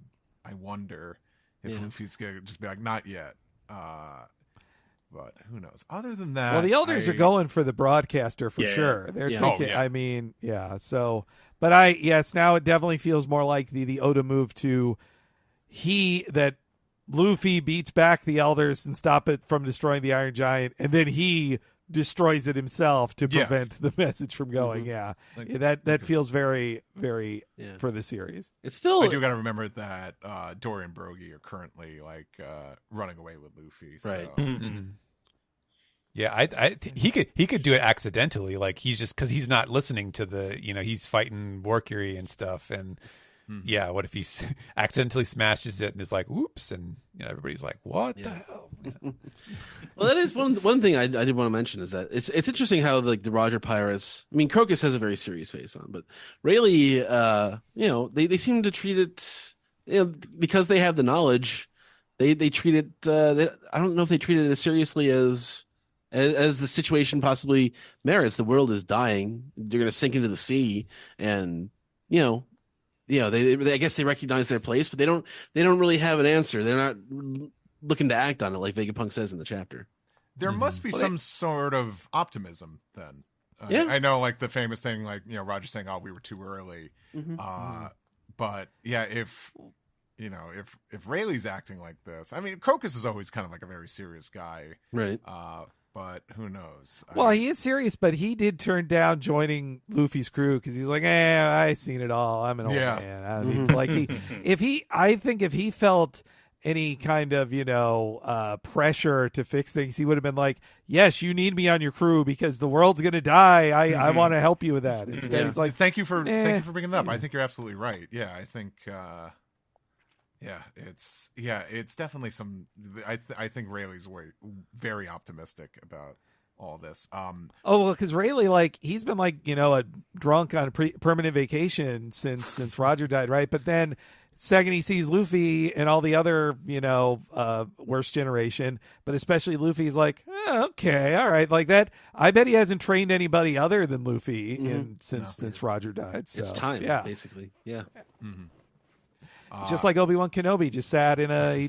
wonder if Luffy's going to just be like, not yet. But who knows? Other than that, well, the elders are going for the broadcaster for sure. They're taking. Oh, yeah. I mean, yeah. So, but yes, now it definitely feels more like the Oda move to that Luffy beats back the elders and stop it from destroying the Iron Giant, and then he destroys it himself to prevent the message from going. Yeah, that feels very, very for the series. It's still. I do got to remember that Dory and Brogy are currently running away with Luffy. Right. So. Mm-hmm. Yeah, he could do it accidentally, like he's just because he's not listening to the he's fighting Warcury and stuff, and yeah, what if he accidentally smashes it and is like, "Oops," and everybody's like, "What the hell?" Yeah. Well, that is one thing I did want to mention is that it's interesting how the Roger Pirates. I mean, Crocus has a very serious face on, but Rayleigh, they seem to treat it, because they have the knowledge. They treat it. I don't know if they treat it as seriously as the situation possibly merits. The world is dying. They're going to sink into the sea, and they I guess they recognize their place, but they don't really have an answer. They're not looking to act on it like Vegapunk says in the chapter. There must be some sort of optimism then. I know, like the famous thing, like Roger saying, "Oh, we were too early." But yeah, if Rayleigh's acting like this, I mean, Crocus is always kind of like a very serious guy, right? But who knows? Well, he is serious, but he did turn down joining Luffy's crew because he's like, I've seen it all. I'm an old man. I don't need to, I think if he felt any kind of, pressure to fix things, he would have been like, yes, you need me on your crew because the world's going to die. I want to help you with that. Instead, he's like, thank you for bringing that up. I think you're absolutely right. Yeah, I think, it's definitely some. I think Rayleigh's very optimistic about all this. Because Rayleigh, he's been a drunk on a permanent vacation since Roger died, right? But then second he sees Luffy and all the other worst generation, but especially Luffy's like, okay, all right, like that. I bet he hasn't trained anybody other than Luffy since Roger died. So, it's time, basically. Yeah. Mm-hmm. Just like Obi-Wan Kenobi just sat in a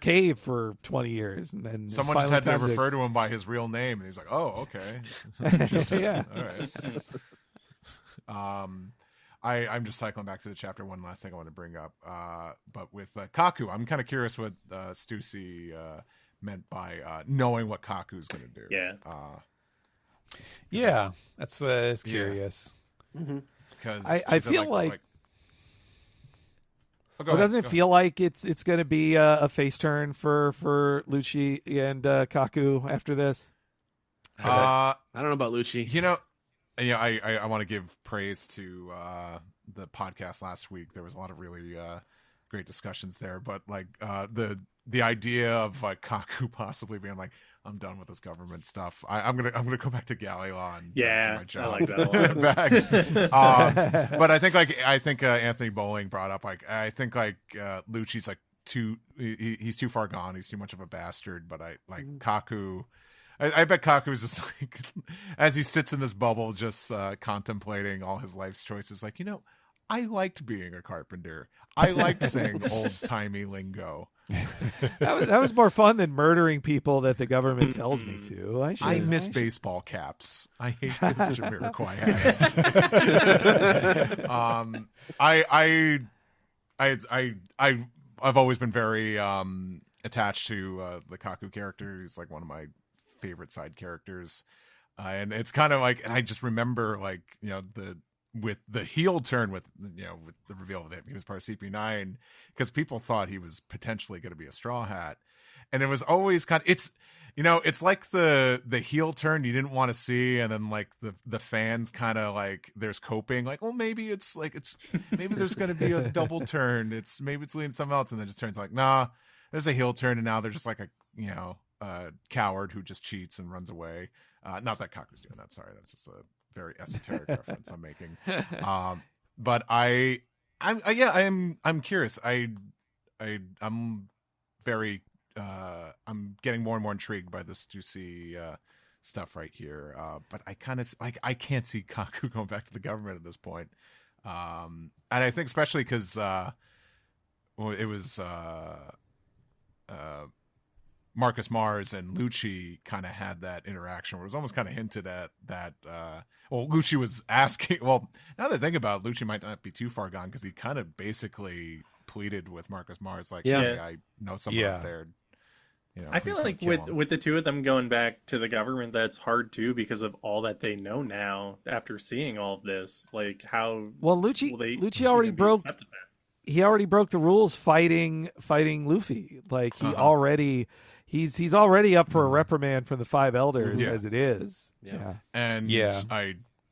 cave for 20 years, and then someone just had to refer to him by his real name, and he's like, "Oh, okay, yeah, all right." I'm just cycling back to the chapter. One last thing I want to bring up, but with Kaku, I'm kind of curious what Stussy meant by knowing what Kaku's going to do. Yeah, that's curious. Because I feel like Well, doesn't it feel like it's going to be a face turn for Lucci and Kaku after this? I don't know about Lucci. I want to give praise to the podcast last week. There was a lot of really great discussions there, but the idea of Kaku possibly being like, I'm done with this government stuff. I'm gonna go back to Galilon. Yeah, my job. I like that one. But I think Anthony Bowling brought up I think Lucci's he's too far gone. He's too much of a bastard. But Kaku. I bet Kaku's just as he sits in this bubble, just contemplating all his life's choices. I liked being a carpenter. I liked saying old timey lingo. That was more fun than murdering people that the government tells me to. I miss baseball caps. I hate that Jamiroquai had. I've always been very attached to the Kaku character. He's one of my favorite side characters, and it's kind of and I just remember with the heel turn with the reveal that he was part of CP9, because people thought he was potentially going to be a Straw Hat, and it was always it's like the heel turn you didn't want to see, and then the fans kind of there's coping maybe it's maybe there's going to be a double turn, maybe it's leading something else, and then it just turns nah, there's a heel turn, and now they're just a coward who just cheats and runs away. Not that Kaku's doing that, sorry, that's just a very esoteric reference I'm making. But I I'm curious. I'm very I'm getting more and more intrigued by this juicy stuff right here. But I kind of I can't see Kaku going back to the government at this point. And I think especially because it was Marcus Mars and Lucci kind of had that interaction where it was almost kind of hinted at that. Well, Lucci was asking. Well, now that I think about it, Lucci might not be too far gone because he kind of basically pleaded with Marcus Mars, like, "Hey, I know someone up there." I feel like with the two of them going back to the government, that's hard too because of all that they know now after seeing all of this. Like how Lucci already broke. He already broke the rules fighting Luffy. Like he already. He's already up for a reprimand from the Five Elders as it is. And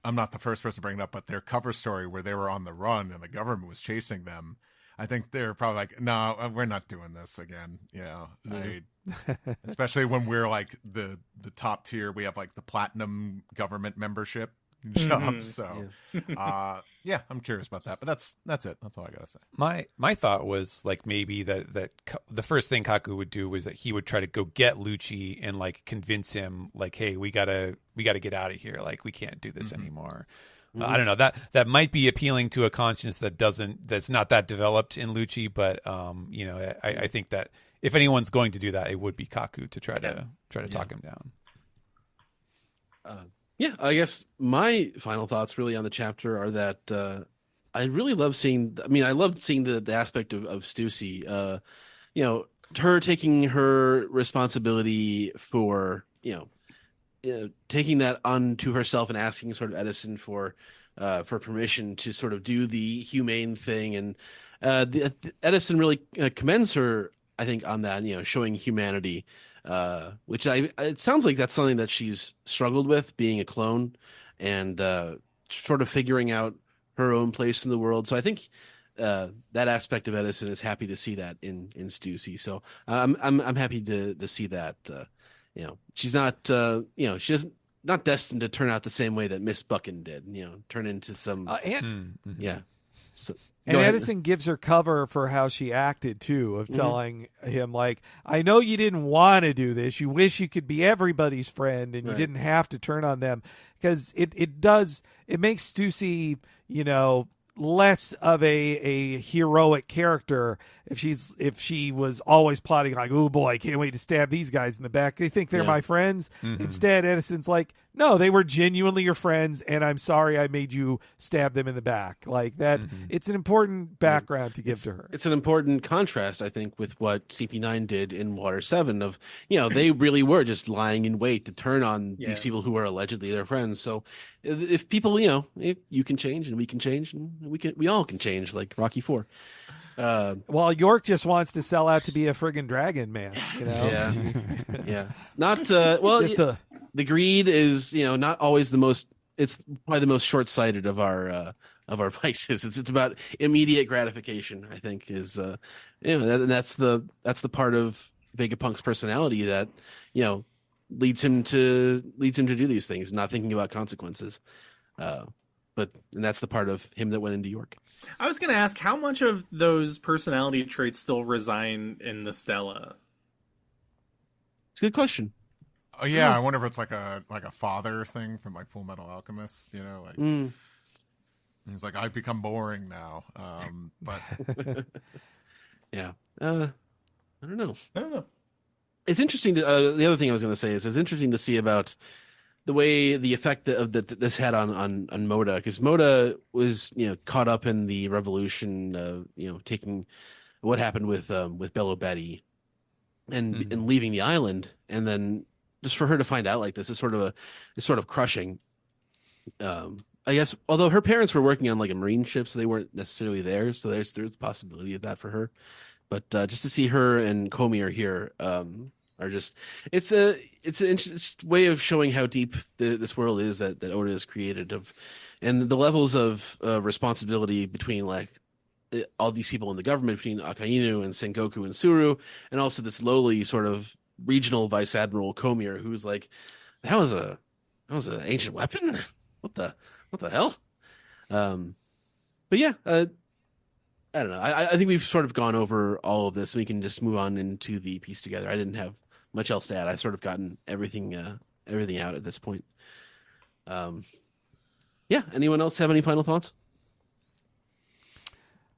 I'm not the first person to bring it up, but their cover story where they were on the run and the government was chasing them, I think they're probably like, no, we're not doing this again. Especially when we're like the top tier, we have like the platinum government membership job. So I'm curious about that, but that's it. That's all I gotta say. My thought was like maybe that the first thing Kaku would do was that he would try to go get Lucci and like convince him like, hey, we gotta get out of here, like we can't do this anymore. I don't know, that might be appealing to a conscience that's not that developed in Lucci, but I think that if anyone's going to do that, it would be Kaku to try to talk him down. I guess my final thoughts really on the chapter are that I really love seeing. I mean, I loved seeing the aspect of Stussy. Her taking her responsibility for taking that onto herself and asking sort of Edison for permission to sort of do the humane thing, and Edison really commends her, I think, on that. Showing humanity. Which it sounds like that's something that she's struggled with, being a clone and sort of figuring out her own place in the world. So I think that aspect of Edison is happy to see that in Stussy. So I'm happy to see that. She's not she's not destined to turn out the same way that Miss Buchan did. Turn into some So. And Edison gives her cover for how she acted, too, of telling him, like, I know you didn't want to do this. You wish you could be everybody's friend and you didn't have to turn on them. Because it makes Stussy, less of a heroic character if she was always plotting like, oh boy, I can't wait to stab these guys in the back. They think they're my friends. Instead, Edison's like, no, they were genuinely your friends, and I'm sorry I made you stab them in the back. Like that, it's an important background to give to her. It's an important contrast, I think, with what CP9 did in Water 7 of, they really were just lying in wait to turn on these people who were allegedly their friends. So if people, if you can change and we can change and we all can change, like Rocky 4. Well, York just wants to sell out to be a friggin' dragon, man. Not the greed is not always the most. It's probably the most short-sighted of our vices. It's about immediate gratification. I think is that's the part of Vegapunk's personality that leads him to do these things, not thinking about consequences. And that's the part of him that went into York. I was going to ask, how much of those personality traits still reside in the Stella? It's a good question. Oh yeah, I wonder if it's like a father thing from like Full Metal Alchemist. He's like, I've become boring now. But I don't know. It's interesting to. The other thing I was going to say is it's interesting to see about the way the effect of that this had on Moda, because Moda was caught up in the revolution, taking what happened with Bello Betty, and leaving the island, and then just for her to find out like this is sort of crushing. I guess although her parents were working on like a marine ship, so they weren't necessarily there, so there's the possibility of that for her. But just to see her and Komi are here. Are just it's an interesting way of showing how deep this world is that Oda has created and the levels of responsibility between like all these people in the government, between Akainu and Sengoku and Suru, and also this lowly sort of regional vice admiral Komier, who's like, that was an ancient weapon. What the hell? But yeah, I don't know. I think we've sort of gone over all of this. We can just move on into the piece together. I didn't have much else to add. I sort of gotten everything out at this point. Yeah. Anyone else have any final thoughts?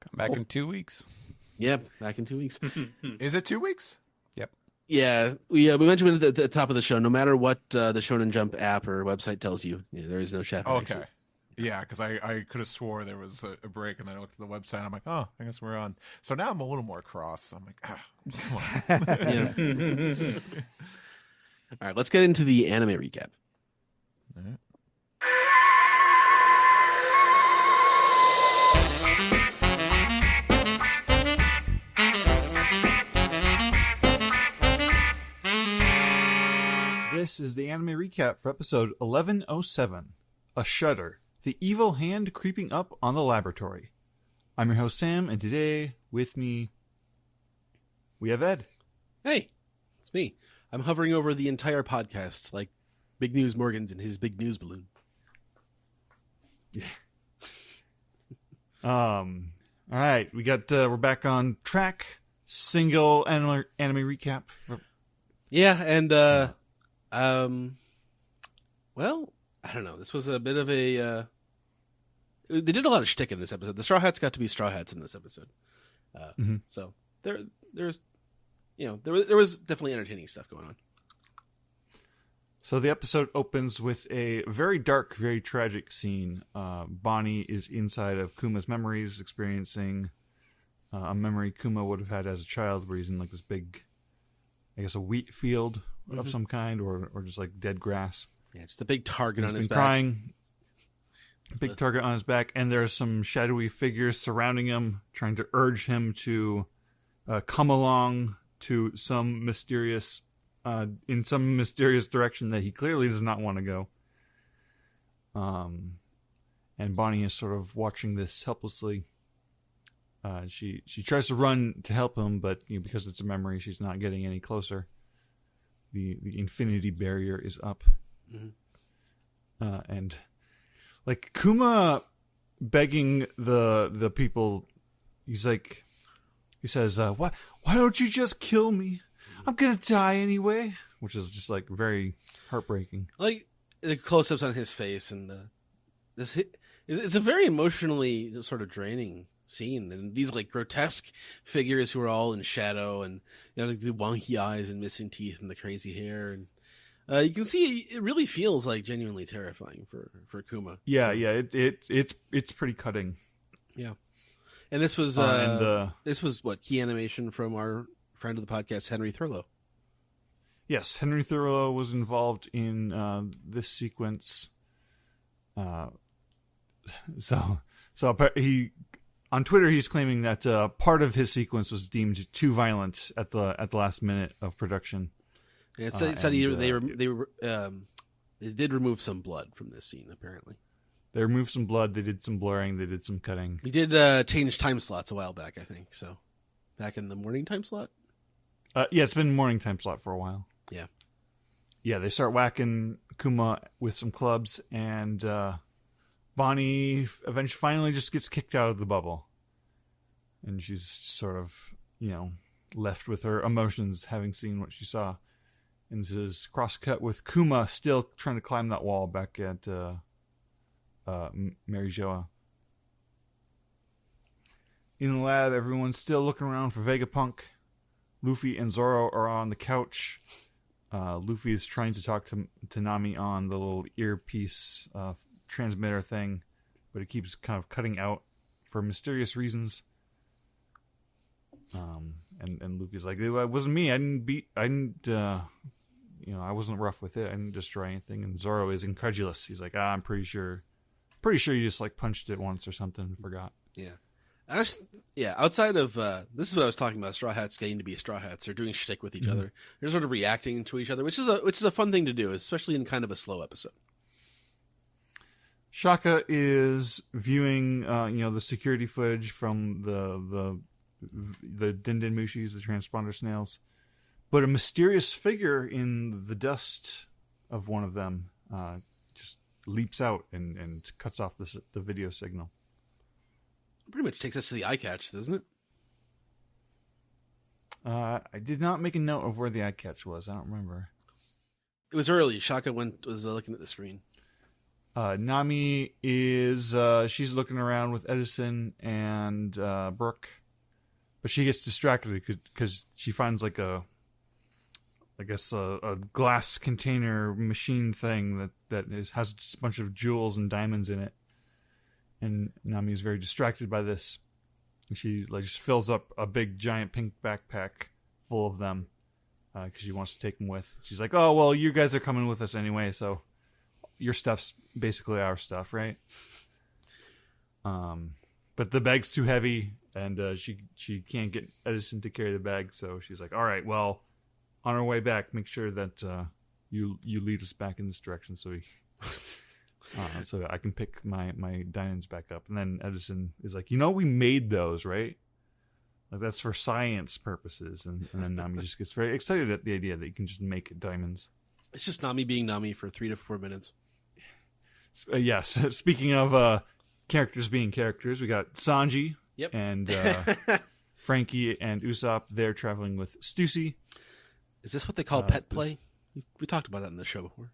Come back in 2 weeks. Yeah, back in 2 weeks. Is it 2 weeks? Yep. Yeah, we mentioned it at the top of the show. No matter what the Shonen Jump app or website tells you, there is no chapter. Okay. Yeah, because I could have swore there was a break, and then I looked at the website. And I'm like, oh, I guess we're on. So now I'm a little more cross. I'm like, come on. All right, let's get into the anime recap. All right. This is the anime recap for episode 1107, A Shudder, the evil hand creeping up on the laboratory. I'm your host Sam, and today, with me, we have Ed. Hey, it's me. I'm hovering over the entire podcast like Big News Morgan's in his big news balloon. All right, we're back on track. Single anime recap. Yeah, and well, I don't know. This was a bit of a they did a lot of shtick in this episode. The Straw Hats got to be Straw Hats in this episode. So there was definitely entertaining stuff going on. So the episode opens with a very dark, very tragic scene. Bonnie is inside of Kuma's memories, experiencing a memory Kuma would have had as a child, where he's in like this big, I guess, a wheat field of some kind, or just like dead grass. Yeah, just a big target on his back. Crying. Big target on his back, and there's some shadowy figures surrounding him, trying to urge him to come along to some mysterious, in some mysterious direction that he clearly does not want to go. And Bonnie is sort of watching this helplessly. She tries to run to help him, but because it's a memory, she's not getting any closer. The infinity barrier is up, and like Kuma begging the people, he says, "Why don't you just kill me? I'm gonna die anyway," which is just like very heartbreaking. Like the close-ups on his face, and it's a very emotionally sort of draining scene, and these like grotesque figures who are all in shadow, and like the wonky eyes and missing teeth and the crazy hair, and you can see it really feels like genuinely terrifying for Kuma. Yeah, it's pretty cutting. Yeah, and this was what key animation from our friend of the podcast, Henry Thurlow. Yes, Henry Thurlow was involved in this sequence. So he. On Twitter, he's claiming that part of his sequence was deemed too violent at the last minute of production. Yeah, it said they did remove some blood from this scene. Apparently, they removed some blood. They did some blurring. They did some cutting. We did change time slots a while back, I think. So, back in the morning time slot. Yeah, it's been morning time slot for a while. Yeah. They start whacking Kuma with some clubs, and Bonnie eventually finally just gets kicked out of the bubble. And she's sort of, left with her emotions, having seen what she saw. And this is cross-cut with Kuma still trying to climb that wall back at Mary Joa. In the lab, everyone's still looking around for Vegapunk. Luffy and Zoro are on the couch. Luffy is trying to talk to Nami on the little earpiece transmitter thing, but it keeps kind of cutting out for mysterious reasons. And Luffy's like, "It wasn't me. I wasn't rough with it. I didn't destroy anything." And Zoro is incredulous. He's like, "I'm pretty sure you just like punched it once or something and forgot." Yeah. Outside of this is what I was talking about. Straw Hats getting to be Straw Hats. They're doing shtick with each other. They're sort of reacting to each other, which is a fun thing to do, especially in kind of a slow episode. Shaka is viewing, the security footage from the Dindin Mushis, the transponder snails, but a mysterious figure in the dust of one of them just leaps out and cuts off the video signal. Pretty much takes us to the eye catch, doesn't it? I did not make a note of where the eye catch was. I don't remember. It was early. Shaka was looking at the screen. Nami is she's looking around with Edison and Brooke, but she gets distracted because she finds like a glass container machine thing that has just a bunch of jewels and diamonds in it, and Nami is very distracted by this. She just fills up a big giant pink backpack full of them because she wants to take them with. She's like, "Oh well, you guys are coming with us anyway, so your stuff's basically our stuff, right?" But the bag's too heavy, and she can't get Edison to carry the bag, so she's like, "All right, well, on our way back, make sure that you lead us back in this direction, so so I can pick my diamonds back up." And then Edison is like, "We made those, right? Like that's for science purposes." And then Nami just gets very excited at the idea that you can just make diamonds. It's just Nami being Nami for 3 to 4 minutes. Yes. Speaking of characters being characters, we got Sanji and Frankie and Usopp. They're traveling with Stussy. Is this what they call pet play? We talked about that in the show before.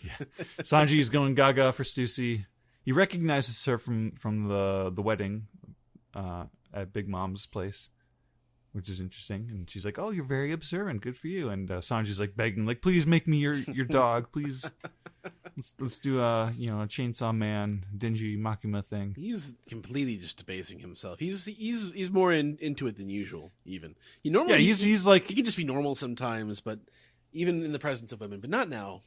Yeah. Sanji is going gaga for Stussy. He recognizes her from the wedding at Big Mom's place, which is interesting. And she's like, "Oh, you're very observant. Good for you." And Sanji's like begging, like, "Please make me your dog. Please, let's do a Chainsaw Man, Denji Makima thing." He's completely just debasing himself. He's more into it than usual. Even he's like he can just be normal sometimes, but even in the presence of women, but not now.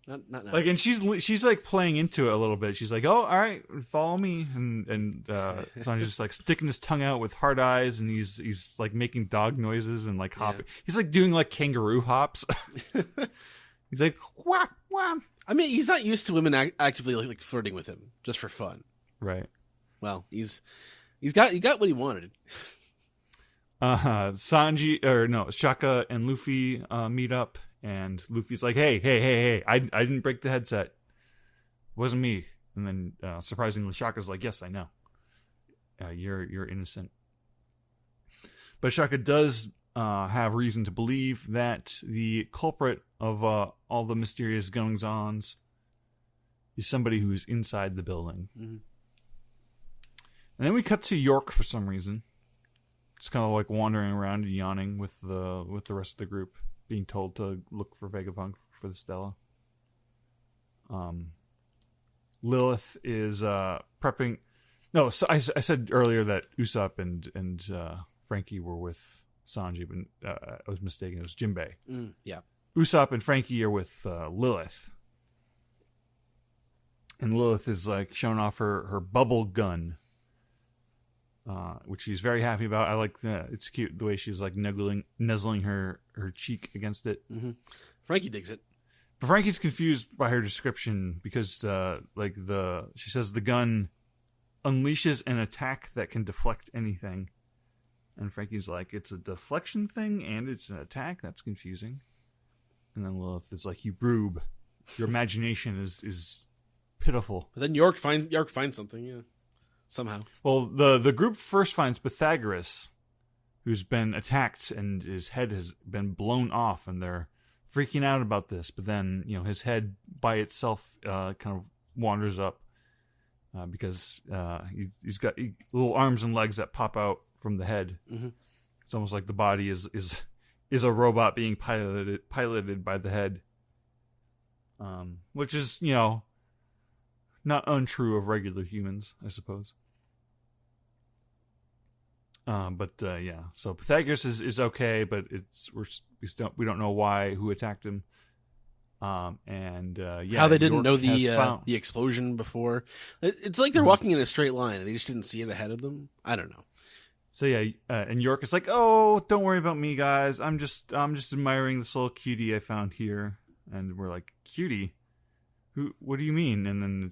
Not now. Like, and she's like playing into it a little bit. She's like, "Oh, all right, follow me," and Sanji's just like sticking his tongue out with hard eyes, and he's like making dog noises and like hopping. Yeah. He's like doing like kangaroo hops. He's like, "Wah wah." I mean, he's not used to women actively like flirting with him just for fun, right? Well, he got what he wanted. Shaka and Luffy meet up. And Luffy's like, hey, I didn't break the headset. It wasn't me. And then, surprisingly, Shaka's like, "Yes, I know. You're innocent." But Shaka does have reason to believe that the culprit of all the mysterious goings-ons is somebody who is inside the building. Mm-hmm. And then we cut to York for some reason. Just kind of like wandering around and yawning with the rest of the group, being told to look for Vegapunk for the Stella. Lilith is prepping. No, so I said earlier that Usopp and Frankie were with Sanji, but I was mistaken. It was Jinbei. Yeah. Usopp and Frankie are with Lilith. And Lilith is like showing off her bubble gun, which she's very happy about. I like that. It's cute the way she's like nuzzling her cheek against it. Mm-hmm. Frankie digs it. But Frankie's confused by her description because she says the gun unleashes an attack that can deflect anything. And Frankie's like, "It's a deflection thing and it's an attack? That's confusing." And then Lilith is like, "You broob. Your imagination is pitiful." But then York finds something, yeah. Somehow. Well, the group first finds Pythagoras, who's been attacked and his head has been blown off, and they're freaking out about this. But then, his head by itself kind of wanders up because he's got little arms and legs that pop out from the head. Mm-hmm. It's almost like the body is a robot being piloted by the head, which is not untrue of regular humans, I suppose. So Pythagoras is okay, but we don't know who attacked him. How they didn't know the explosion before. It's like they're walking in a straight line and they just didn't see it ahead of them. I don't know. So and York is like, "Oh, don't worry about me, guys. I'm just admiring this little cutie I found here." And we're like, "Cutie? What do you mean?" And then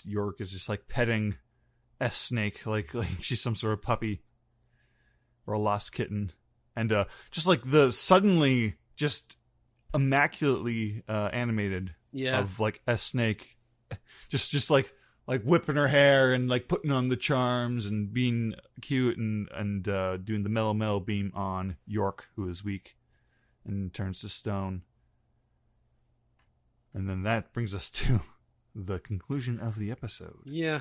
York is just like petting S-Snake like she's some sort of puppy or a lost kitten, and just like the suddenly just immaculately animated of like S-Snake, just like like whipping her hair and like putting on the charms and being cute and doing the mellow beam on York, who is weak and turns to stone. And then that brings us to the conclusion of the episode. Yeah.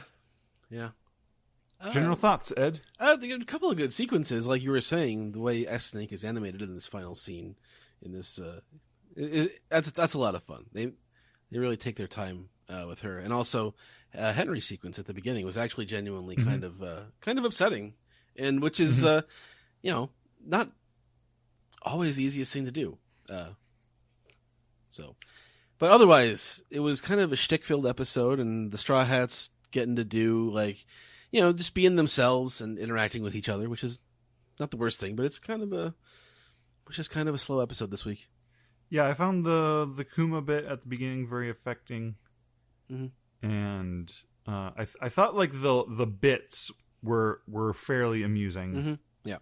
General thoughts, Ed? A couple of good sequences, like you were saying. The way S-Snake is animated in this final scene, in this, that's a lot of fun. They really take their time with her, and also Henry's sequence at the beginning was actually genuinely kind of upsetting, and which is not always the easiest thing to do. But otherwise, it was kind of a shtick-filled episode, and the Straw Hats getting to do just being themselves and interacting with each other, which is not the worst thing, but it's kind of a slow episode this week. Yeah, I found the Kuma bit at the beginning very affecting, and I thought like the bits were fairly amusing. Mm-hmm. Yeah,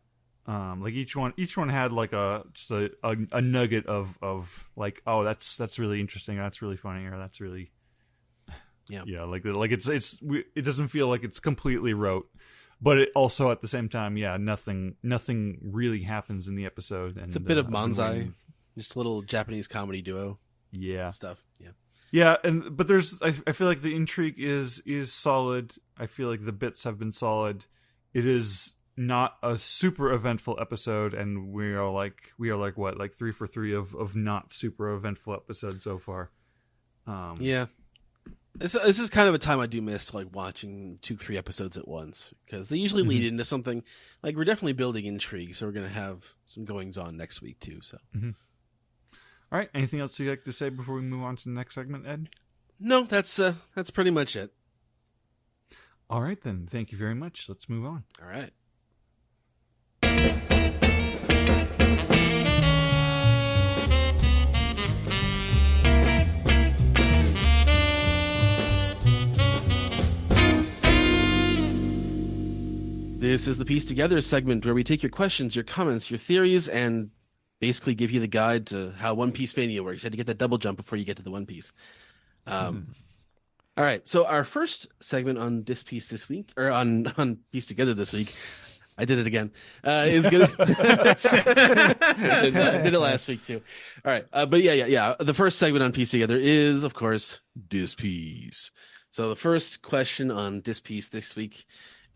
like each one had like a nugget of like, oh, that's really interesting, or that's really funny, or that's really like it doesn't feel like it's completely rote, but it also at the same time, nothing really happens in the episode, and it's a bit of Manzai. Just a little Japanese comedy duo. Stuff. Yeah, but there's I feel like the intrigue is solid. I feel like the bits have been solid. It is not a super eventful episode, and we are like what, like 3 for 3 of not super eventful episodes so far. This is kind of a time I do miss, like watching 2-3 episodes at once, because they usually lead into something. Like, we're definitely building intrigue, so we're going to have some goings on next week too. So. All right. Anything else you'd like to say before we move on to the next segment, Ed? No, that's pretty much it. All right, then. Thank you very much. Let's move on. All right. This is the Piece Together segment where we take your questions, your comments, your theories, and basically give you the guide to how One Piece Mania works. You had to get that double jump before you get to the One Piece. All right, so our first segment on this piece this week, or on Piece Together this week, I did it again, is gonna I did it last week too. All right, but yeah. The first segment on Piece Together is, of course, This Piece. So the first question on This Piece this week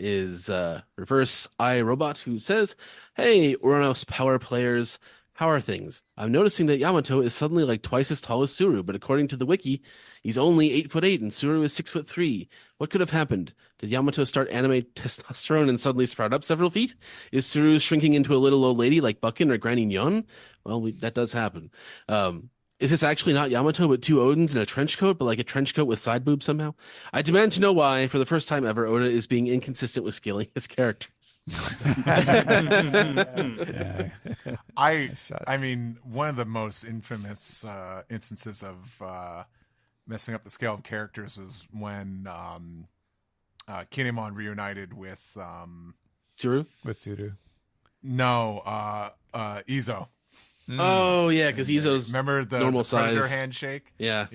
is Reverse I Robot, who says, "Hey, Uranos Power players, how are things? I'm noticing that Yamato is suddenly like twice as tall as Suru, but according to the wiki, he's only 8'8" and Suru is 6'3". What could have happened? Did Yamato start anime testosterone and suddenly sprout up several feet? Is Suru shrinking into a little old lady like Buckin or Granny Nyon? Well, that does happen. Is this actually not Yamato but 2 Odins in a trench coat, but like a trench coat with side boobs somehow? I demand to know why, for the first time ever, Oda is being inconsistent with scaling his characters." I mean, one of the most infamous instances of messing up the scale of characters is when Kinemon reunited with Suru? With Suru. No, Izo. Oh yeah, because Izo's remember the normal Predator size handshake. Yeah.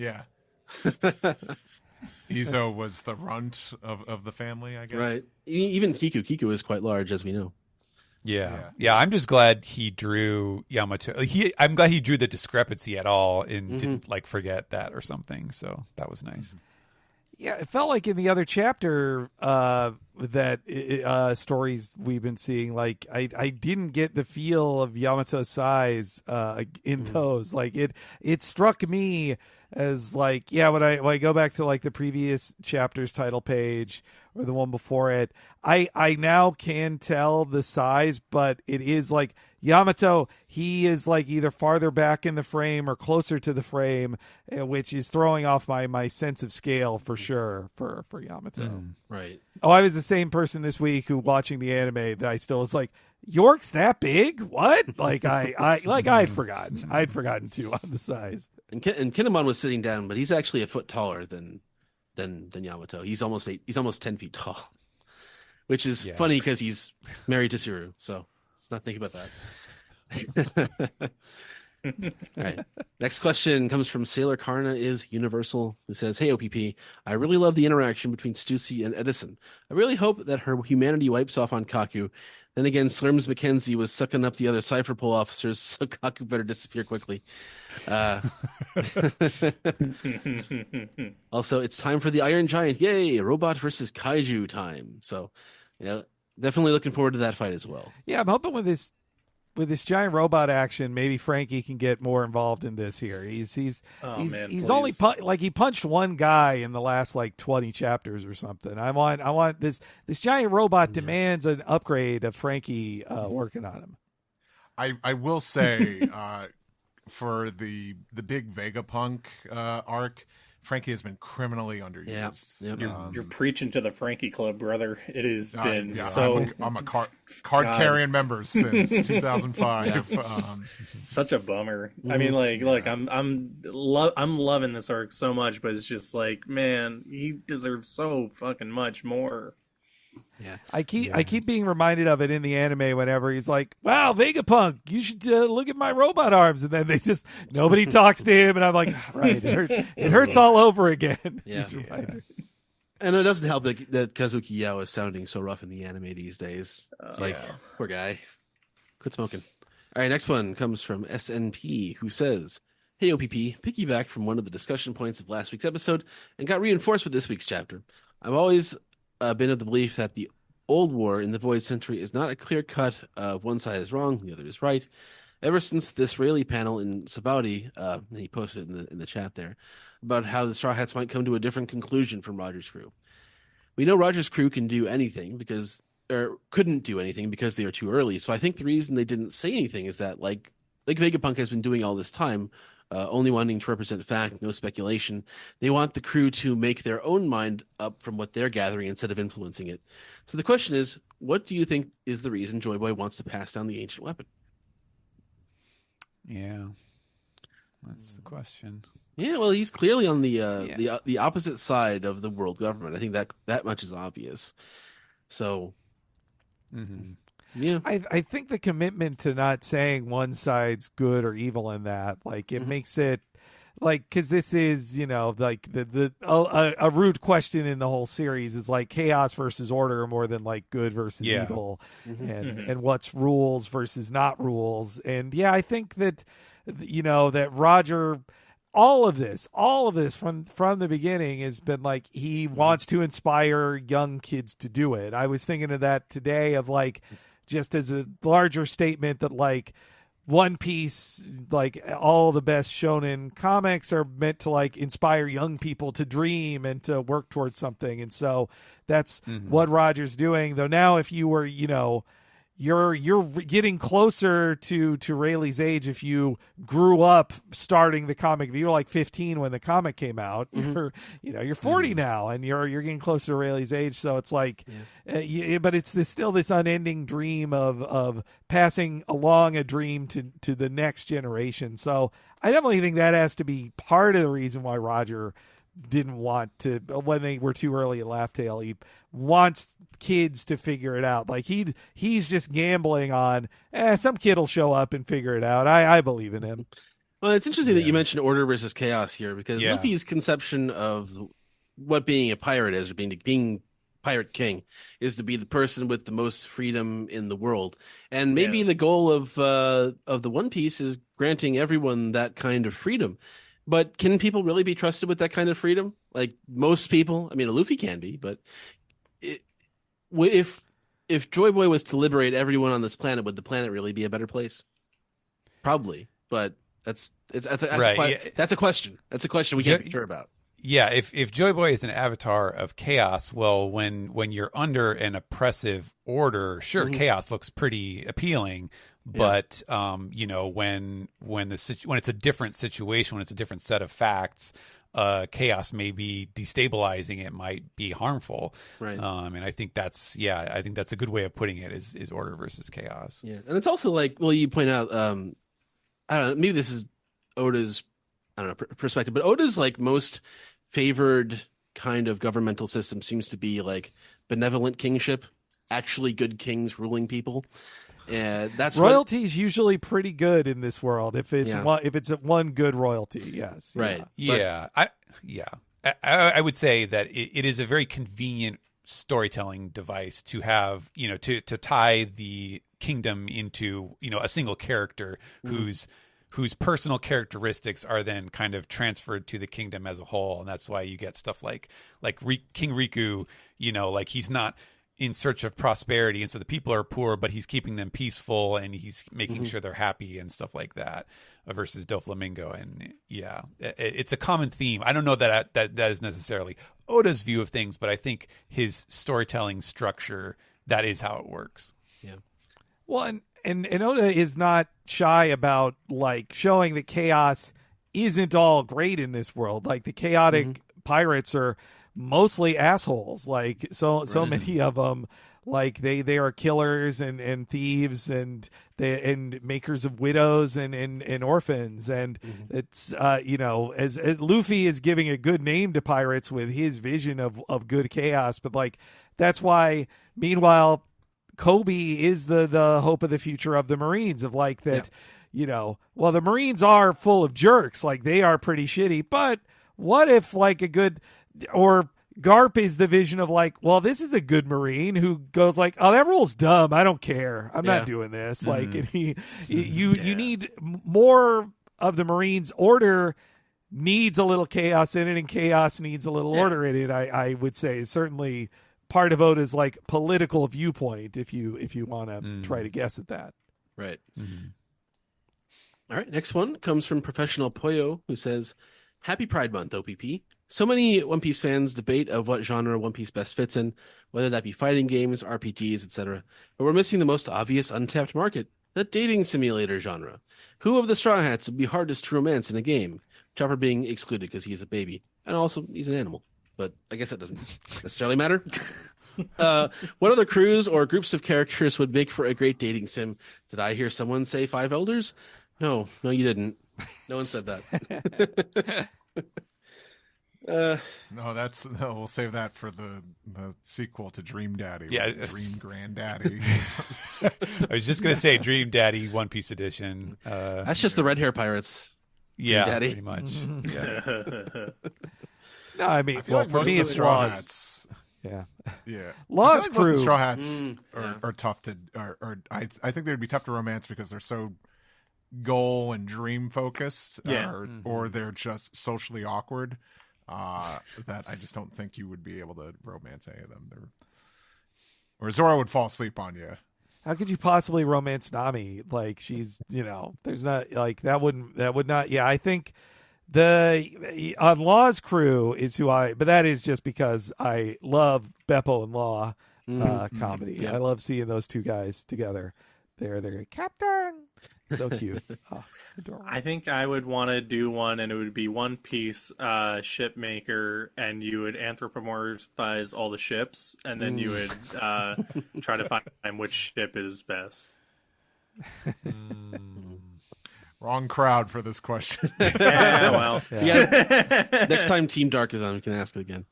Izo was the runt of the family, I guess. Right. Even Kiku is quite large, as we know. Yeah. I'm just glad he drew Yamato. I'm glad he drew the discrepancy at all and didn't like forget that or something. So that was nice. Yeah, it felt like in the other chapter that stories we've been seeing, like I didn't get the feel of Yamato's size in those. Like it struck me as like, when I go back to like the previous chapter's title page or the one before it, I now can tell the size, but it is like Yamato, he is like either farther back in the frame or closer to the frame, which is throwing off my sense of scale for sure for Yamato. Right. Oh, I was the same person this week who watching the anime that I still was like, York's that big? What? Like I'd forgotten too on the size. And Kinemon was sitting down, but he's actually a foot taller than Yamato. He's almost 10 feet tall, which is funny because he's married to Suru. So let's not think about that. All right. Next question comes from Sailor Karna is Universal, who says, "Hey, OPP, I really love the interaction between Stussy and Edison. I really hope that her humanity wipes off on Kaku. Then again, Slurms Mackenzie was sucking up the other Cypher Pole officers, so Kaku better disappear quickly." Also, it's time for the Iron Giant. Yay! Robot versus Kaiju time. So, definitely looking forward to that fight as well. Yeah, I'm hoping with this giant robot action, maybe Frankie can get more involved in this here. He's only he punched one guy in the last 20 chapters or something. I want this giant robot demands an upgrade of Frankie working on him. I will say for the big Vegapunk arc, Frankie has been criminally underused. Yeah. You're preaching to the Frankie Club, brother. It has been so. I'm a card carrying member since 2005. Such a bummer. I mean, look, I'm loving this arc so much, but it's just man, he deserves so fucking much more. Yeah, I keep being reminded of it in the anime whenever he's like, "Wow, Vegapunk, you should look at my robot arms," and then nobody talks to him, and I'm like, "Right, it hurts all over again." Yeah, and it doesn't help that Kazuki Yao is sounding so rough in the anime these days. It's poor guy, quit smoking. All right, next one comes from SNP, who says, "Hey OPP, piggyback from one of the discussion points of last week's episode and got reinforced with this week's chapter. I've always been of the belief that the old war in the Void Century is not a clear cut of one side is wrong, the other is right. Ever since this Rayleigh panel in Sabaudi, he posted in the chat there, about how the Straw Hats might come to a different conclusion from Roger's crew. We know Roger's crew couldn't do anything because they were too early. So I think the reason they didn't say anything is that like Vegapunk has been doing all this time, only wanting to represent fact, no speculation. They want the crew to make their own mind up from what they're gathering instead of influencing it. So the question is, what do you think is the reason Joy Boy wants to pass down the ancient weapon? Yeah, that's the question. Yeah, well, he's clearly on the opposite side of the world government. I think that much is obvious. So, yeah, I think the commitment to not saying one side's good or evil in that, it makes it because this is a rude question in the whole series is chaos versus order more than good versus evil, and what's rules versus not rules. And I think that that Roger, all of this from the beginning has been he wants to inspire young kids to do it. I was thinking of that today of just as a larger statement that One Piece, all the best shonen comics are meant to inspire young people to dream and to work towards something. And so that's what Roger's doing. Though now if you were, you're getting closer to Rayleigh's age if you grew up starting the comic. If you were 15 when the comic came out, you're 40 now, and you're getting closer to Rayleigh's age. So it's but it's still this unending dream of passing along a dream to the next generation. So I definitely think that has to be part of the reason why Roger didn't want to, when they were too early at Laugh Tale, he wants kids to figure it out. He's just gambling on some kid will show up and figure it out. I believe in him. Well, it's interesting that you mentioned order versus chaos here, because Luffy's conception of what being a pirate is, or being pirate king, is to be the person with the most freedom in the world. And maybe the goal of the One Piece is granting everyone that kind of freedom. But can people really be trusted with that kind of freedom? Most people, I mean, Luffy can be, but if Joy Boy was to liberate everyone on this planet, would the planet really be a better place? Probably, but that's a question. That's a question we can't be sure about. Yeah, if Joy Boy is an avatar of chaos, well, when you're under an oppressive order, sure, chaos looks pretty appealing. But when it's a different situation, when it's a different set of facts, chaos may be destabilizing. It might be harmful. Right. And I think that's a good way of putting it is order versus chaos. Yeah, and it's also you point out, I don't know, maybe this is Oda's, perspective, but Oda's most favored kind of governmental system seems to be benevolent kingship, actually good kings ruling people. That's royalty's usually pretty good in this world. If it's one good royalty, yes, right, I would say that it is a very convenient storytelling device to have, to tie the kingdom into, a single character whose personal characteristics are then kind of transferred to the kingdom as a whole. And that's why you get stuff like King Riku, like he's not in search of prosperity, and so the people are poor, but he's keeping them peaceful and he's making sure they're happy and stuff like that, versus Doflamingo. And it's a common theme. I don't know that is necessarily Oda's view of things, but I think his storytelling structure, that is how it works. Yeah. Well, and Oda is not shy about like showing that chaos isn't all great in this world. Like the chaotic pirates are mostly assholes, like so many of them, like they are killers and thieves and makers of widows and orphans, and it's as Luffy is giving a good name to pirates with his vision of good chaos, but like that's why meanwhile Kobe is the hope of the future of the Marines, of like that. Well, the Marines are full of jerks, like they are pretty shitty, but what if like a good, or Garp is the vision of like, well, this is a good Marine who goes like, oh, that rule's dumb, I don't care, I'm not doing this. Like, and you need more of the Marines. Order needs a little chaos in it, and chaos needs a little order in it. I would say certainly part of Oda's like political viewpoint, if you want to try to guess at that. Right. All right, next one comes from Professional Poyo, who says, Happy Pride Month, OPP. So many One Piece fans debate of what genre One Piece best fits in, whether that be fighting games, RPGs, etc. But we're missing the most obvious untapped market, the dating simulator genre. Who of the Straw Hats would be hardest to romance in a game? Chopper being excluded because he's a baby, and also he's an animal. But I guess that doesn't necessarily matter. What other crews or groups of characters would make for a great dating sim? Did I hear someone say Five Elders? No, you didn't. No one said that. No, we'll save that for the sequel to Dream Daddy. Yeah, Dream Granddaddy. I was just gonna say Dream Daddy One Piece edition. That's just the red hair pirates. Yeah, Daddy. pretty much. Yeah. No, I mean, feel like for most me, of the it's Straw Laws. Hats. Yeah. Law's crew. Most of the Straw Hats are tough to, or I think they'd be tough to romance because they're so goal and dream focused, or they're just socially awkward. That I just don't think you would be able to romance any of them. Or Zora would fall asleep on you. How could you possibly romance Nami? Like she's, there's not like that would not. Yeah, I think on Law's crew is but that is just because I love Beppo and Law comedy. Yeah. I love seeing those two guys together. They're Captain. So cute. Oh, adorable. I think I would want to do one, and it would be One Piece ship maker, and you would anthropomorphize all the ships, and then you would try to find which ship is best. Wrong crowd for this question. Yeah, well. Yeah. Next time Team Dark is on, we can ask it again.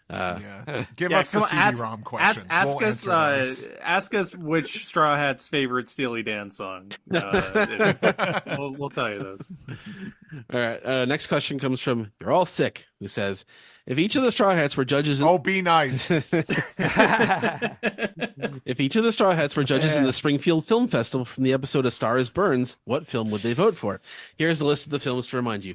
Give us the CD-ROM questions. Ask us which Straw Hat's favorite Steely Dan song is. We'll tell you those. All right. Next question comes from You're All Sick, who says, if each of the Straw Hats were judges... be nice. If each of the Straw Hats were judges in the Springfield Film Festival from the episode A Star is Burns, what film would they vote for? Here's a list of the films to remind you.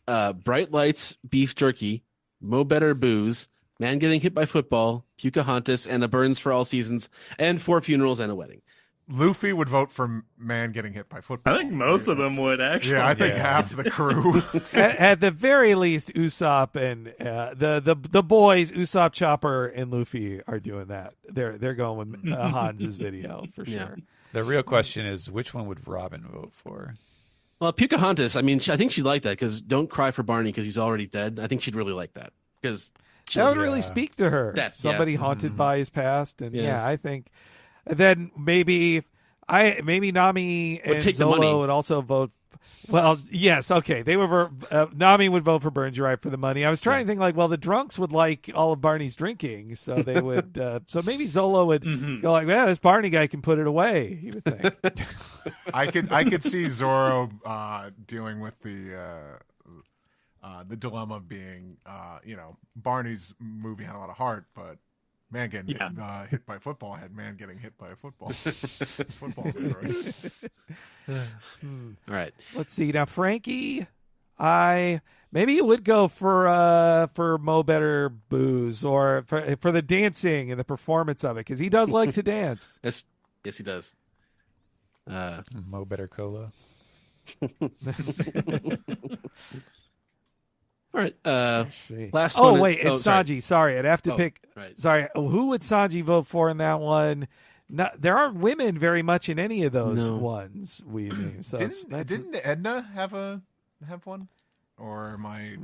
Bright Lights, Beef Jerky, Mo Better Booze, Man Getting Hit by Football, Pocahontas, and A Burns for All Seasons, and Four Funerals and a Wedding. Luffy would vote for Man Getting Hit by Football. I think most of them would, actually. Yeah, I think half the crew. At the very least, Usopp and the boys, Usopp, Chopper, and Luffy are doing that. They're going with Hans's video for sure. Yeah. The real question is, which one would Robin vote for? Well, Pocahontas, I mean, I think she'd like that, because don't cry for Barney because he's already dead. I think she'd really like that, because... That would really speak to her. Somebody haunted by his past, and I think then maybe Nami and Zolo would also vote. Well, yes, okay. They were Nami would vote for Burns. You're right, for the money. I was trying to think like, well, the drunks would like all of Barney's drinking, so they would. So maybe Zolo would go like, "Well, this Barney guy can put it away." He would think. I could see Zoro dealing with the dilemma being, Barney's movie had a lot of heart, but man getting hit by a football had man getting hit by a football. Football. Right? All right. Let's see now, Frankie. Maybe you would go for Mo Better Booze or for the dancing and the performance of it because he does like to dance. Yes, he does. Mo Better Cola. All right. Last oh one. Wait, it's Sanji. Sorry, I'd have to pick. Right. Sorry, who would Sanji vote for in that one? There aren't women very much in any of those ones we name. So didn't Edna have one? Or am I?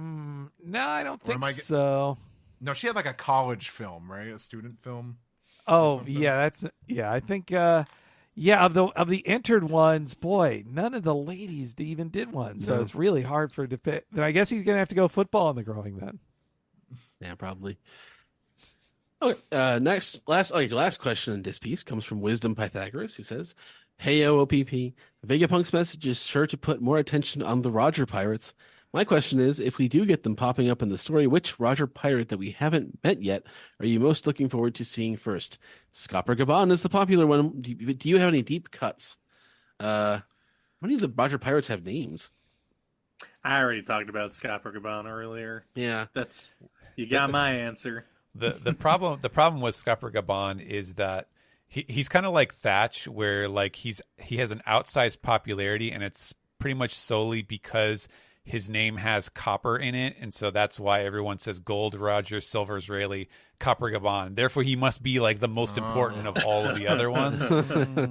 No, I don't think so. No, she had like a college film, right? A student film. Oh yeah, I think. Of the entered ones, boy, none of the ladies even did one, so it's really hard for then I guess he's gonna have to go football in the growing then. Yeah, probably. Okay, last question in this piece comes from Wisdom Pythagoras, who says, "Hey OOPP, Vegapunk's message is sure to put more attention on the Roger pirates. My question is, if we do get them popping up in the story, which Roger pirate that we haven't met yet are you most looking forward to seeing first? Scopper Gaban is the popular one. Do you have any deep cuts? How many of the Roger pirates have names? I already talked about Scopper Gaban earlier. Yeah, you got my answer. The problem with Scopper Gaban is that he's kind of like Thatch, where like he has an outsized popularity, and it's pretty much solely because his name has copper in it, and so that's why everyone says Gold Roger, Silver Israeli, Copper Gaban. Therefore, he must be like the most important of all of the other ones.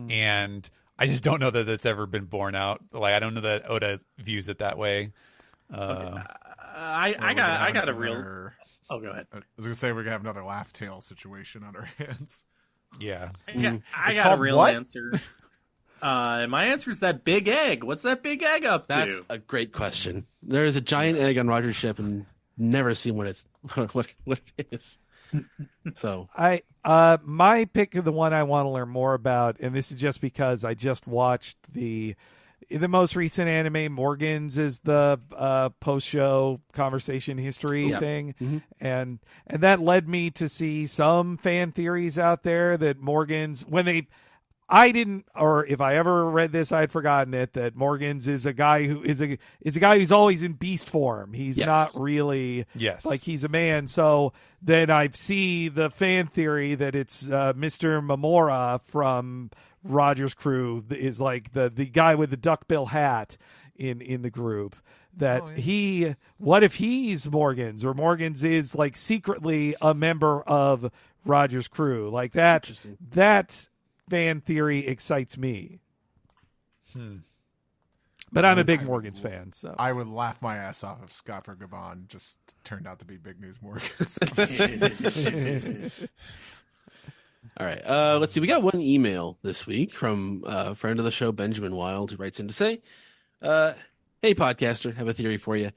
And I just don't know that that's ever been borne out. Like I don't know that Oda views it that way. I got a real. Oh, go ahead. I was gonna say we're gonna have another laugh tail situation on our hands. Yeah, I got a real answer. My answer is that big egg. What's that big egg up to? That's a great question. There is a giant egg on Roger's ship, and never seen what it is. So my pick of the one I want to learn more about, and this is just because I just watched the most recent anime. Morgan's is the post-show conversation history thing, and that led me to see some fan theories out there that Morgan's I didn't, or if I ever read this, I had forgotten it, that Morgan's is a guy who is a guy who's always in beast form. He's not really like he's a man. So then I see the fan theory that it's Mr. Mamora from Roger's crew is like the guy with the duckbill hat in the group. That what if he's Morgan's, or Morgan's is like secretly a member of Roger's crew, like that. That fan theory excites me. But I'm a big Morgan's fan, so I would laugh my ass off if Scopper Gaban just turned out to be Big News Morgan's. All right, let's see. We got one email this week from a friend of the show, Benjamin Wild, who writes in to say, "Hey, podcaster, have a theory for you.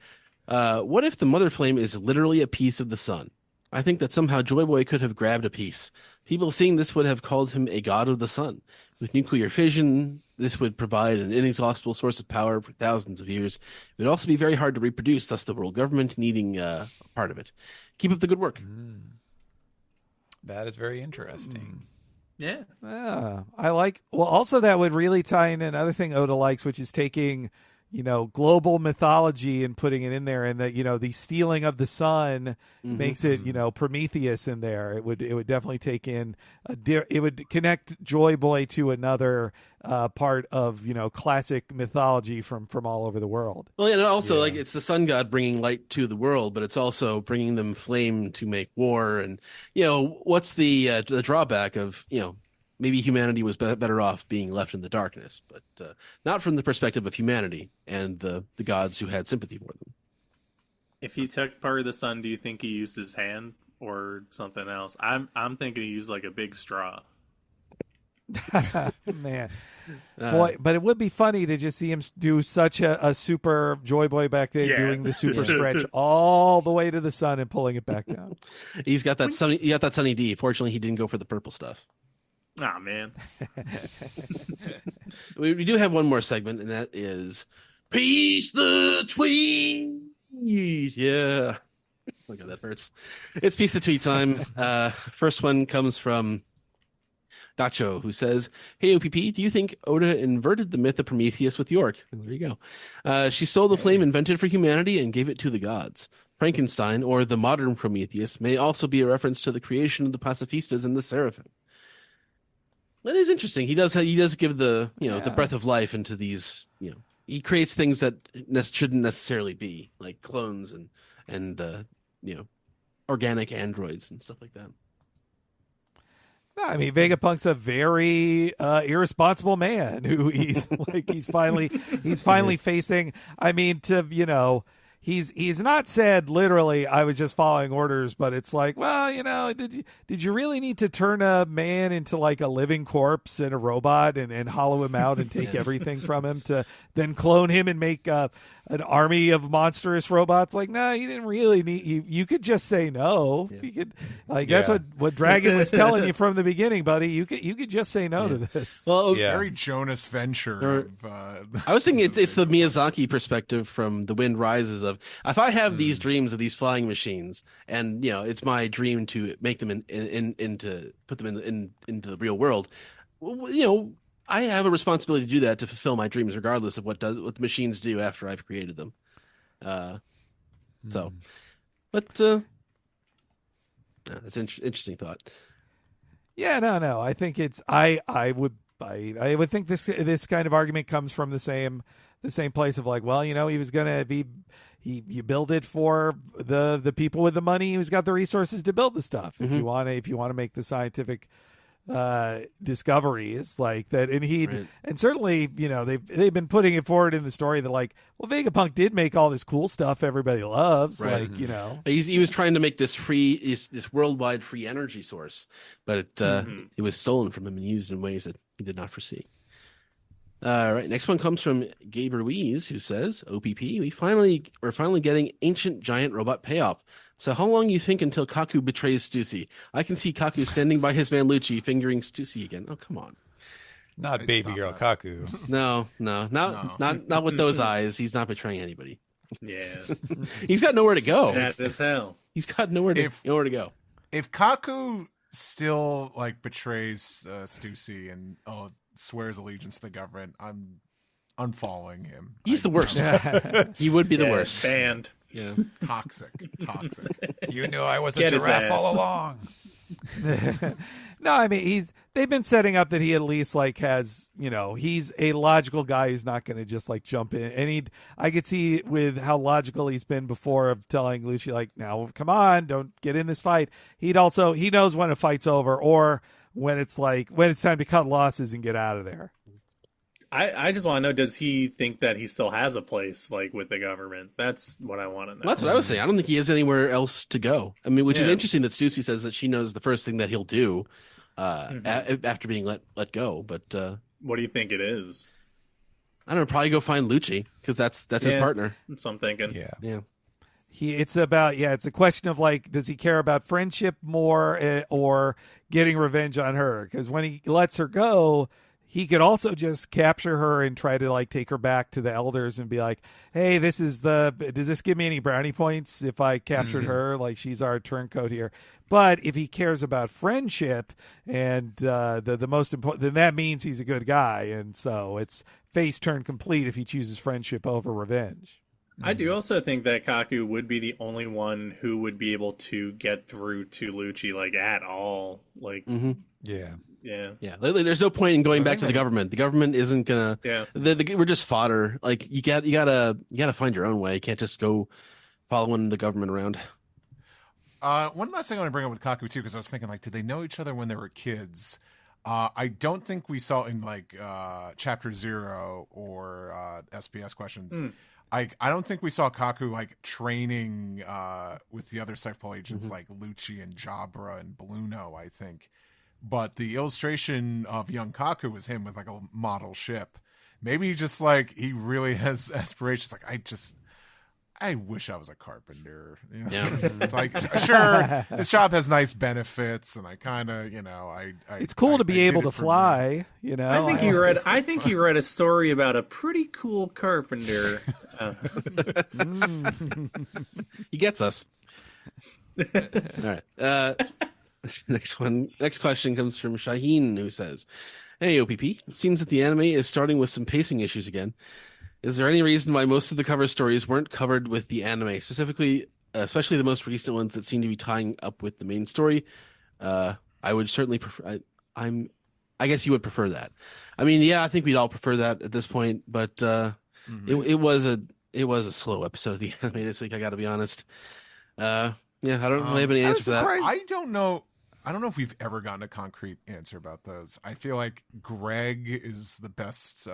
What if the Mother Flame is literally a piece of the sun? I think that somehow Joy Boy could have grabbed a piece. People seeing this would have called him a god of the sun. With nuclear fission, this would provide an inexhaustible source of power for thousands of years. It would also be very hard to reproduce, thus the world government needing a part of it. Keep up the good work." That is very interesting. Yeah. I like. Well, also that would really tie in another thing Oda likes, which is taking global mythology and putting it in there, and that the stealing of the sun makes it Prometheus in there. It would definitely take in it would connect Joy Boy to another part of classic mythology from all over the world. Well, and also like it's the sun god bringing light to the world, but it's also bringing them flame to make war. And what's the drawback of maybe humanity was better off being left in the darkness, but not from the perspective of humanity and the gods who had sympathy for them. If he took part of the sun, do you think he used his hand or something else? I'm thinking he used like a big straw. Man. Boy, but it would be funny to just see him do such a super Joy Boy back there, doing the super stretch all the way to the sun and pulling it back down. He got that Sunny D. Fortunately, he didn't go for the purple stuff. Oh, man. We do have one more segment, and that is Peace the Tweet. Yeah. Oh, God, that hurts. It's Peace the Tweet time. First one comes from Dacho, who says, "Hey, OPP, do you think Oda inverted the myth of Prometheus with York?" And there you go. She stole the flame invented for humanity and gave it to the gods. Frankenstein, or the modern Prometheus, may also be a reference to the creation of the pacifistas and the seraphim. That is interesting. He does give the the breath of life into these. He creates things that shouldn't necessarily be, like clones and organic androids and stuff like that. No, I mean, Vegapunk's a very irresponsible man who he's finally facing. I mean, he's not said literally, I was just following orders, but it's like, well, did you really need to turn a man into like a living corpse and a robot and hollow him out and take everything from him to then clone him and make an army of monstrous robots? Like, no, you didn't really need. You could just say no. You could, that's what Dragon was telling you from the beginning, buddy. You could just say no to this. Well, very Jonas venture. I was thinking it's the Miyazaki perspective from The Wind Rises of, if I have these dreams of these flying machines, and it's my dream to make them into put them into the real world. I have a responsibility to do that, to fulfill my dreams, regardless of what the machines do after I've created them. It's an interesting thought. Yeah, no. I think it's I would think this kind of argument comes from the same place of like, well, he was gonna be. You build it for the people with the money who's got the resources to build the stuff. If you want to make the scientific discoveries like that, and certainly they've been putting it forward in the story that like, well, Vegapunk did make all this cool stuff everybody loves, right. He was trying to make this this worldwide free energy source, but it was stolen from him and used in ways that he did not foresee. All right, next one comes from Gabe Ruiz, who says, "OPP, we're finally getting ancient giant robot payoff. So how long you think until Kaku betrays Stussy? I can see Kaku standing by his man Lucci, fingering Stussy again. Oh, come on." Not Babygirl Kaku. No, not with those eyes. He's not betraying anybody. Yeah. He's got nowhere to go. Sad as hell. He's got nowhere to go. If Kaku still betrays Stussy and swears allegiance to the government, I'm unfollowing him. He's the worst. He would be the worst. Banned. Yeah. Toxic. You knew I was a giraffe all along. No, I mean they've been setting up that he at least has he's a logical guy who's not going to just jump in, and I could see with how logical he's been before of telling Lucci now come on, don't get in this fight. He knows when a fight's over or when it's time to cut losses and get out of there. I just want to know, does he think that he still has a place with the government? That's what I want to know. Well, that's what I was saying. I don't think he has anywhere else to go. I mean, which is interesting that Stussy says that she knows the first thing that he'll do after being let go. But what do you think it is? I don't know. Probably go find Lucci, because that's his partner. That's what I'm thinking. Yeah. It's a question of does he care about friendship more or getting revenge on her? Because when he lets her go, he could also just capture her and try to take her back to the elders and be like, hey, does this give me any brownie points if I captured her? She's our turncoat here. But if he cares about friendship and the most important, then that means he's a good guy. And so it's face turn complete if he chooses friendship over revenge. I do also think that Kaku would be the only one who would be able to get through to Lucci at all. Yeah. There's no point in going back to the government. The government isn't gonna. Yeah. We're just fodder. You gotta find your own way. You can't just go following the government around. One last thing I want to bring up with Kaku too, because I was thinking did they know each other when they were kids? I don't think we saw in Chapter 0 or SPS questions. I don't think we saw Kaku training with the other Cypherpole agents like Lucci and Jabra and Bluno. I think but the illustration of young Kaku was him with like a model ship. Maybe just like he really has aspirations. Like I wish I was a carpenter. You know? Yeah. It's like, sure, this job has nice benefits, and I kind of, it's cool to be able to fly. You know, I think he read a story about a pretty cool carpenter. He gets us. All right. Next question comes from Shaheen, who says, "Hey, OPP, it seems that the anime is starting with some pacing issues again. Is there any reason why most of the cover stories weren't covered with the anime, especially the most recent ones that seem to be tying up with the main story? I would certainly prefer. I guess you would prefer that. I mean, yeah, I think we'd all prefer that at this point. But it was a slow episode of the anime this week. I got to be honest. Yeah, I don't really have any answer for that. I don't know. I don't know if we've ever gotten a concrete answer about those. I feel like Greg is the best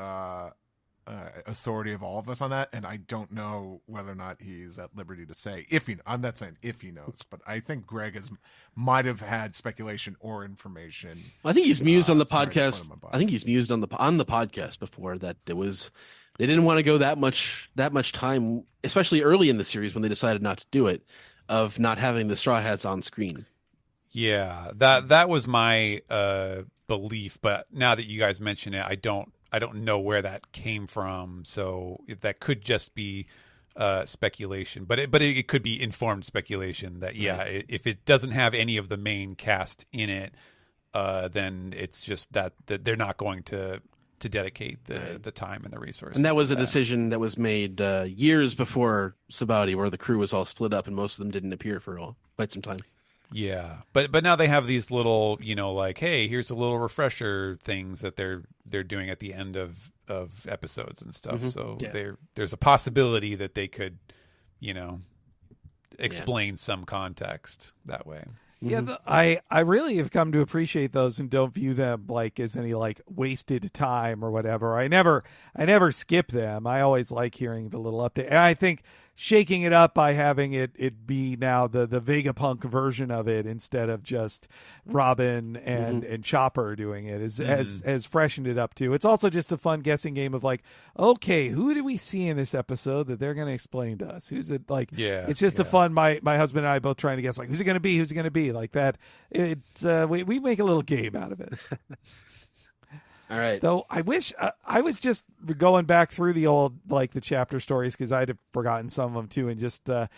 authority of all of us on that, and I don't know whether or not he's at liberty to say if he. I'm not saying if he knows, but I think Greg might have had speculation or information. I think he's mused on the podcast. I think he's mused on the podcast before that they didn't want to go that much time, especially early in the series when they decided not to do it, of not having the Straw Hats on screen. Yeah, that was my belief, but now that you guys mention it, I don't know where that came from. So that could just be speculation, but it could be informed speculation that if it doesn't have any of the main cast in it, then it's just that they're not going to dedicate the time and the resources. And that was a decision that was made years before Sabati, where the crew was all split up and most of them didn't appear for quite some time. Yeah, but now they have these little, like, hey, here's a little refresher things that they're doing at the end of episodes and stuff. So there's a possibility that they could, explain some context that way. Yeah, I really have come to appreciate those and don't view them like as any like wasted time or whatever. I never skip them. I always like hearing the little update. And I think shaking it up by having it be now the Vegapunk version of it instead of just Robin and Chopper doing it has freshened it up too. It's also just a fun guessing game of like, okay, who did we see in this episode that they're going to explain to us? Who's it like? Yeah, it's just a fun. My husband and I both trying to guess like who's it going to be? Who's it going to be? Like that. We make a little game out of it. All right. Though I wish I was just going back through the old the chapter stories because I'd have forgotten some of them too, and just I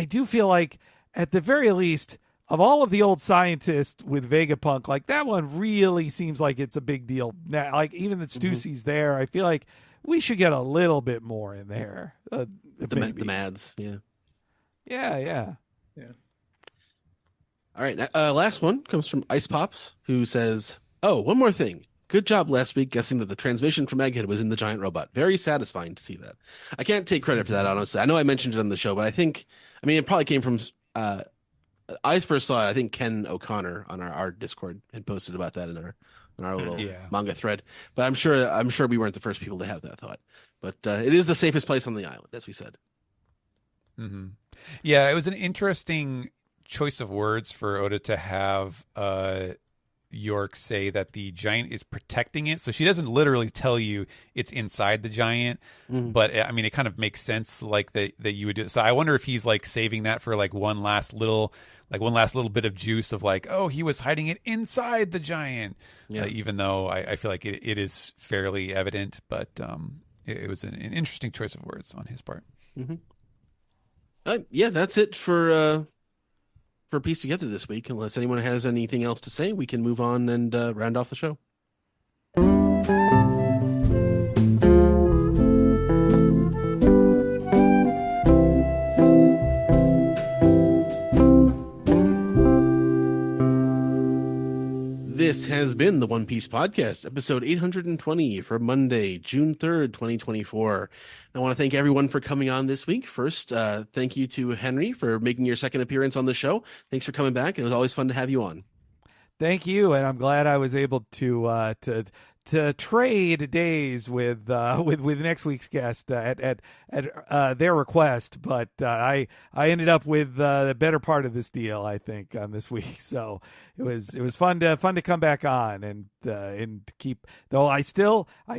do feel like at the very least of all of the old scientists with Vegapunk, like that one really seems like it's a big deal. Now, like even that Stussy's there, I feel like we should get a little bit more in there. The Mads, yeah. All right, last one comes from Ice Pops, who says, "Oh, one more thing. Good job last week guessing that the transmission from Egghead was in the giant robot. Very satisfying to see that. I can't take credit for that, honestly. I know I mentioned it on the show, but it probably came from I first saw it, I think Ken O'Connor on our Discord had posted about that in our little manga thread. But I'm sure we weren't the first people to have that thought. But it is the safest place on the island, as we said." Mm-hmm. Yeah, it was an interesting choice of words for Oda to have York say that the giant is protecting it. So she doesn't literally tell you it's inside the giant, but I mean, it kind of makes sense like that you would do. So I wonder if he's like saving that for like one last little bit of juice of like, oh, he was hiding it inside the giant. Even though I feel like it is fairly evident, but it was an interesting choice of words on his part. That's it for Piece Together this week. Unless anyone has anything else to say, we can move on and round off the show. This has been the One Piece Podcast, episode 820 for Monday, June 3rd, 2024. I want to thank everyone for coming on this week. First, thank you to Henry for making your second appearance on the show. Thanks for coming back. It was always fun to have you on. Thank you, and I'm glad I was able to trade days with next week's guest at their request, but I ended up with the better part of this deal, I think, on this week. So it was fun to come back on and keep. Though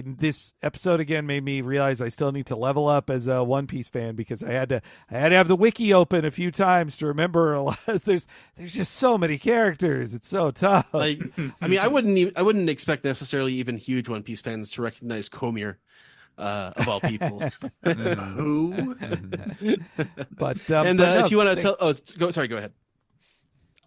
this episode again made me realize I still need to level up as a One Piece fan, because I had to have the wiki open a few times to remember a lot. There's just so many characters. It's so tough. Like, I mean, I wouldn't expect necessarily even huge One Piece fans to recognize Komir, of all people. Who? But if you want to go ahead.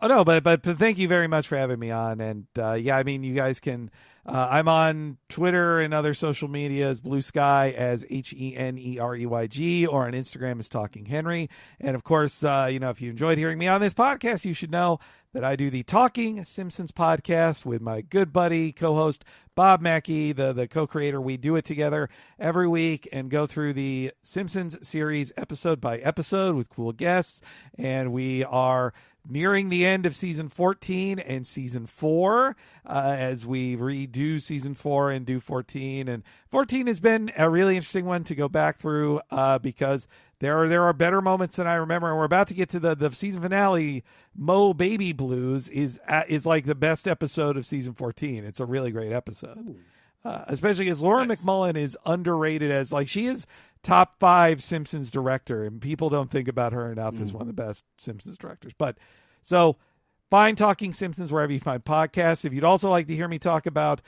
Oh no, but thank you very much for having me on. And I mean, you guys can. I'm on Twitter and other social media as Blue Sky as HENEREYG, or on Instagram as Talking Henry. And of course, if you enjoyed hearing me on this podcast, you should know that I do the Talking Simpsons podcast with my good buddy, co-host Bob Mackey, the co-creator. We do it together every week and go through the Simpsons series episode by episode with cool guests. And we are nearing the end of season 14 and season 4 as we redo season 4 and do 14. And 14 has been a really interesting one to go back through because there are better moments than I remember. And we're about to get to the season finale. Mo Baby Blues is like the best episode of season 14. It's a really great episode, especially because Laura McMullen is underrated as she is top 5 Simpsons director, and people don't think about her enough as one of the best Simpsons directors. But so find Talking Simpsons wherever you find podcasts. If you'd also like to hear me talk about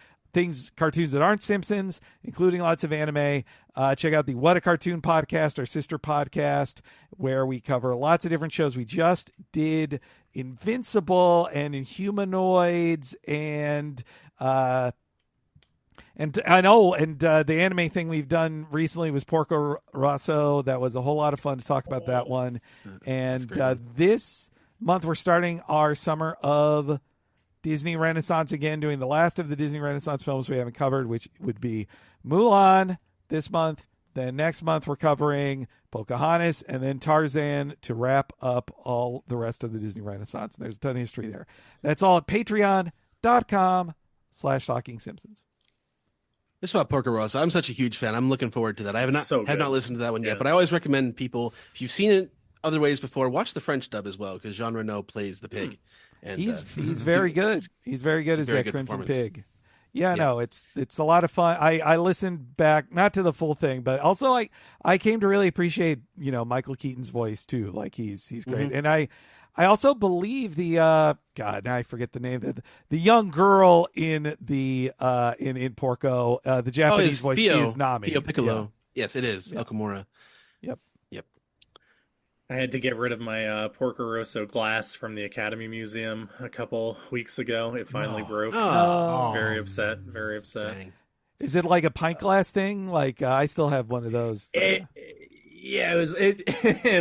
cartoons that aren't Simpsons, including lots of anime, check out the What a Cartoon podcast, our sister podcast, where we cover lots of different shows. We just did Invincible and Inhumanoids and the anime thing we've done recently was Porco Rosso. That was a whole lot of fun to talk about that one. And this month we're starting our summer of Disney Renaissance again, doing the last of the Disney Renaissance films we haven't covered, which would be Mulan this month. Then next month we're covering Pocahontas and then Tarzan to wrap up all the rest of the Disney Renaissance. And there's a ton of history there. That's all at patreon.com/Talking Simpsons. Just about Porco Rosso. I'm such a huge fan. I'm looking forward to that. I have not listened to that one yet, but I always recommend people, if you've seen it other ways before, watch the French dub as well, because Jean Reno plays the pig. And he's very good. He's very good as that Crimson Pig. Yeah, no, it's a lot of fun. I listened back, not to the full thing, but also I came to really appreciate Michael Keaton's voice too. He's great, and I also believe the God, now I forget the name, the young girl in the in Porco, the Japanese voice is Nami. Pio Piccolo. Yeah. Yes, it is. Yeah. Okamura. Yep. I had to get rid of my Porco Rosso glass from the Academy Museum a couple weeks ago. It finally broke. Very upset. Very upset. Dang. Is it like a pint glass thing? I still have one of those. It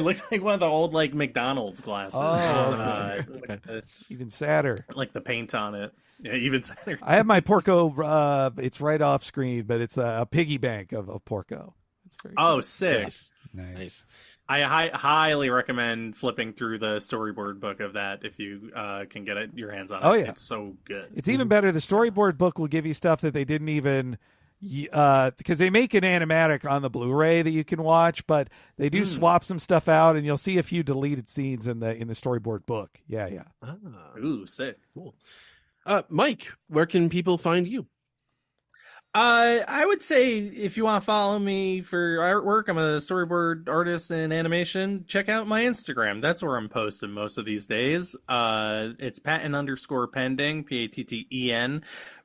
looked like one of the old McDonald's glasses. Oh, okay. Even sadder. Like the paint on it. Yeah, even sadder. I have my Porco. It's right off screen, but it's a piggy bank of Porco. It's very cool. Sick. Nice. I highly recommend flipping through the storyboard book of that if you can get your hands on it. Oh, yeah. It's so good. It's even better. The storyboard book will give you stuff that they didn't even because they make an animatic on the Blu-ray that you can watch, but they do swap some stuff out, and you'll see a few deleted scenes in the storyboard book. Yeah. Ooh, sick. Cool. Mike, where can people find you? I would say if you want to follow me for artwork, I'm a storyboard artist in animation. Check out my Instagram. That's where I'm posting most of these days. It's Patten_pending, Patten.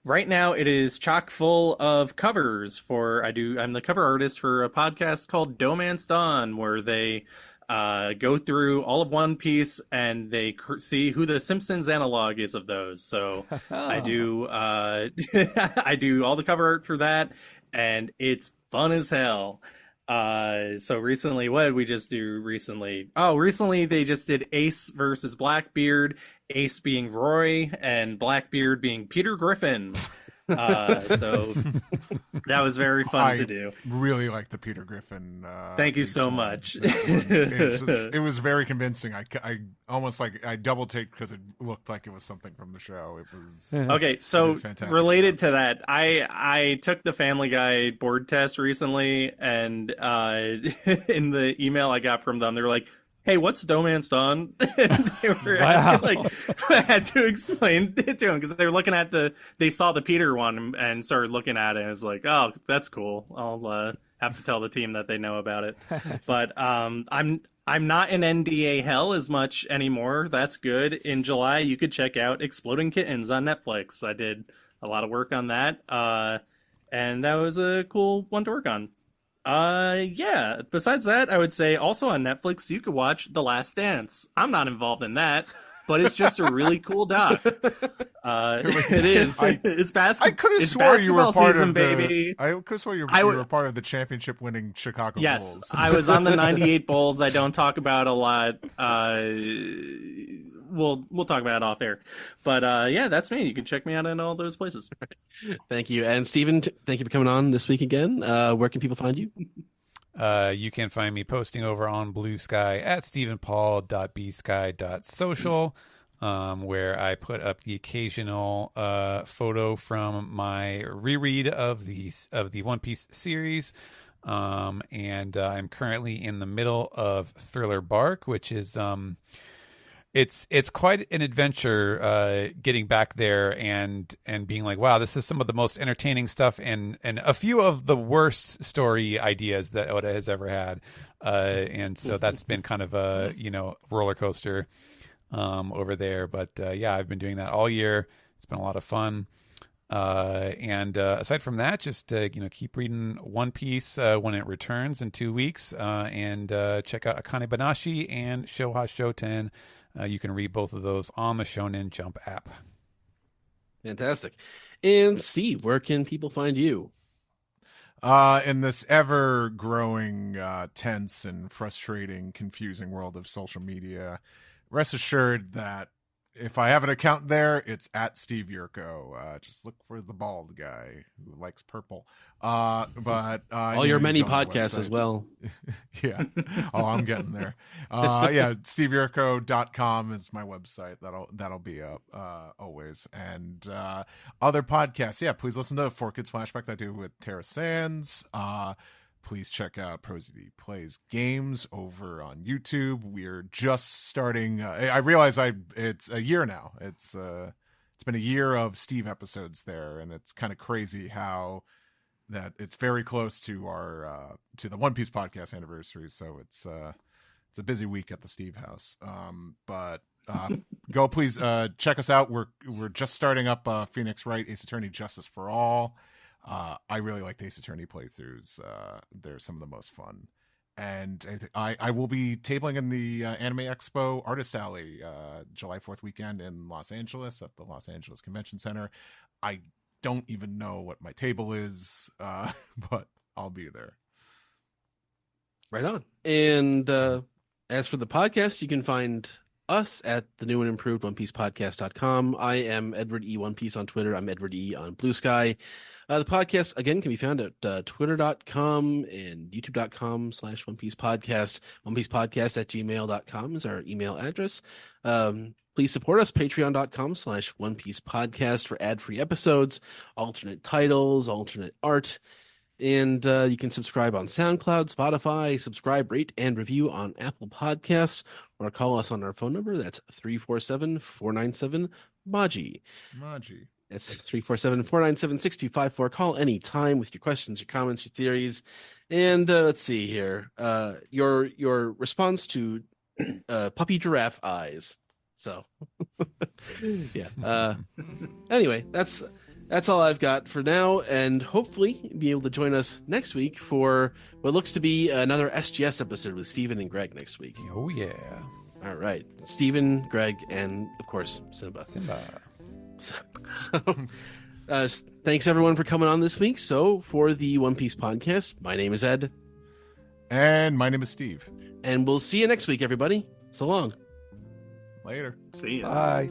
Right now it is chock full of covers I'm the cover artist for a podcast called Domance Dawn, where they go through all of One Piece and they see who the Simpsons analog is of those. So I do I do all the cover art for that, and it's fun as hell. So recently, what did we just do recently? Recently they just did Ace versus Blackbeard, Ace being Roy and Blackbeard being Peter Griffin. So that was very fun to do. Really like the Peter Griffin. Thank you so much. It was very convincing. I almost I double taked because it looked like it was something from the show. It was okay. So related to that, I took the Family Guy board test recently, and in the email I got from them, they were like, "Hey, what's Domance Dawn?" And they were asking, I had to explain it to them because they were looking at they saw the Peter one and started looking at it. And it was like, oh, that's cool. I'll have to tell the team that they know about it. But I'm not in NDA hell as much anymore. That's good. In July, you could check out Exploding Kittens on Netflix. I did a lot of work on that, and that was a cool one to work on. Yeah. Besides that, I would say also on Netflix, you could watch The Last Dance. I'm not involved in that, but it's just a really cool doc. It is. It's basketball. I could have swore you were part season, of baby. I could have swore you were part of the championship-winning Chicago Bulls. Yes, I was on the '98 Bulls. I don't talk about a lot. We'll talk about it off air. But yeah, that's me. You can check me out in all those places. Thank you. And Steven, thank you for coming on this week again. Where can people find you? You can find me posting over on Blue Sky at stephenpaul.bsky.social, where I put up the occasional photo from my reread of the One Piece series. And I'm currently in the middle of Thriller Bark, which is it's quite an adventure getting back there and being like, wow, this is some of the most entertaining stuff and a few of the worst story ideas that Oda has ever had. And so that's been kind of a, roller coaster over there. But yeah, I've been doing that all year. It's been a lot of fun. And aside from that, just keep reading One Piece when it returns in 2 weeks, and check out Akane Banashi and Shoha Shoten. You can read both of those on the Shonen Jump app. Fantastic. And Steve, where can people find you? In this ever-growing, tense and frustrating, confusing world of social media, rest assured that if I have an account there, it's at Steve Yurko. Just look for the bald guy who likes purple. But all your many podcasts as well. Yeah. Oh, I'm getting there. Yeah, steveyurko.com is my website. That'll be up always. And other podcasts. Yeah, please listen to 4Kids Flashback that I do with Tara Sands. Please check out Prosody Plays Games over on YouTube. We're just starting. I realize it's a year now. It's been a year of Steve episodes there, and it's kind of crazy how that it's very close to our to the One Piece podcast anniversary. So it's a busy week at the Steve house. But go please check us out. We're just starting up Phoenix Wright Ace Attorney Justice for All. I really like the Ace Attorney playthroughs. They're some of the most fun. And I will be tabling in the Anime Expo Artist Alley July 4th weekend in Los Angeles at the Los Angeles Convention Center. I don't even know what my table is, but I'll be there. Right on. And as for the podcast, you can find us at the new and improved OnePiecePodcast.com. I am Edward E. One Piece on Twitter. I'm Edward E. on Blue Sky. The podcast, again, can be found at twitter.com and youtube.com/OnePiecePodcast. OnePiecePodcast@gmail.com is our email address. Please support us, patreon.com/OnePiecePodcast for ad-free episodes, alternate titles, alternate art. And you can subscribe on SoundCloud, Spotify, subscribe, rate, and review on Apple Podcasts, or call us on our phone number. That's 347-497-MAJI. MAJI. That's 347-497-6254. Call anytime with your questions, your comments, your theories. And let's see here. Your response to puppy giraffe eyes. So, yeah. Anyway, that's all I've got for now. And hopefully be able to join us next week for what looks to be another SGS episode with Steven and Greg next week. Oh, yeah. All right. Steven, Greg, and, of course, Simba. So thanks everyone for coming on this week. So for the One Piece podcast, my name is Ed. And my name is Steve. And we'll see you next week, everybody. So long. Later. See ya. Bye.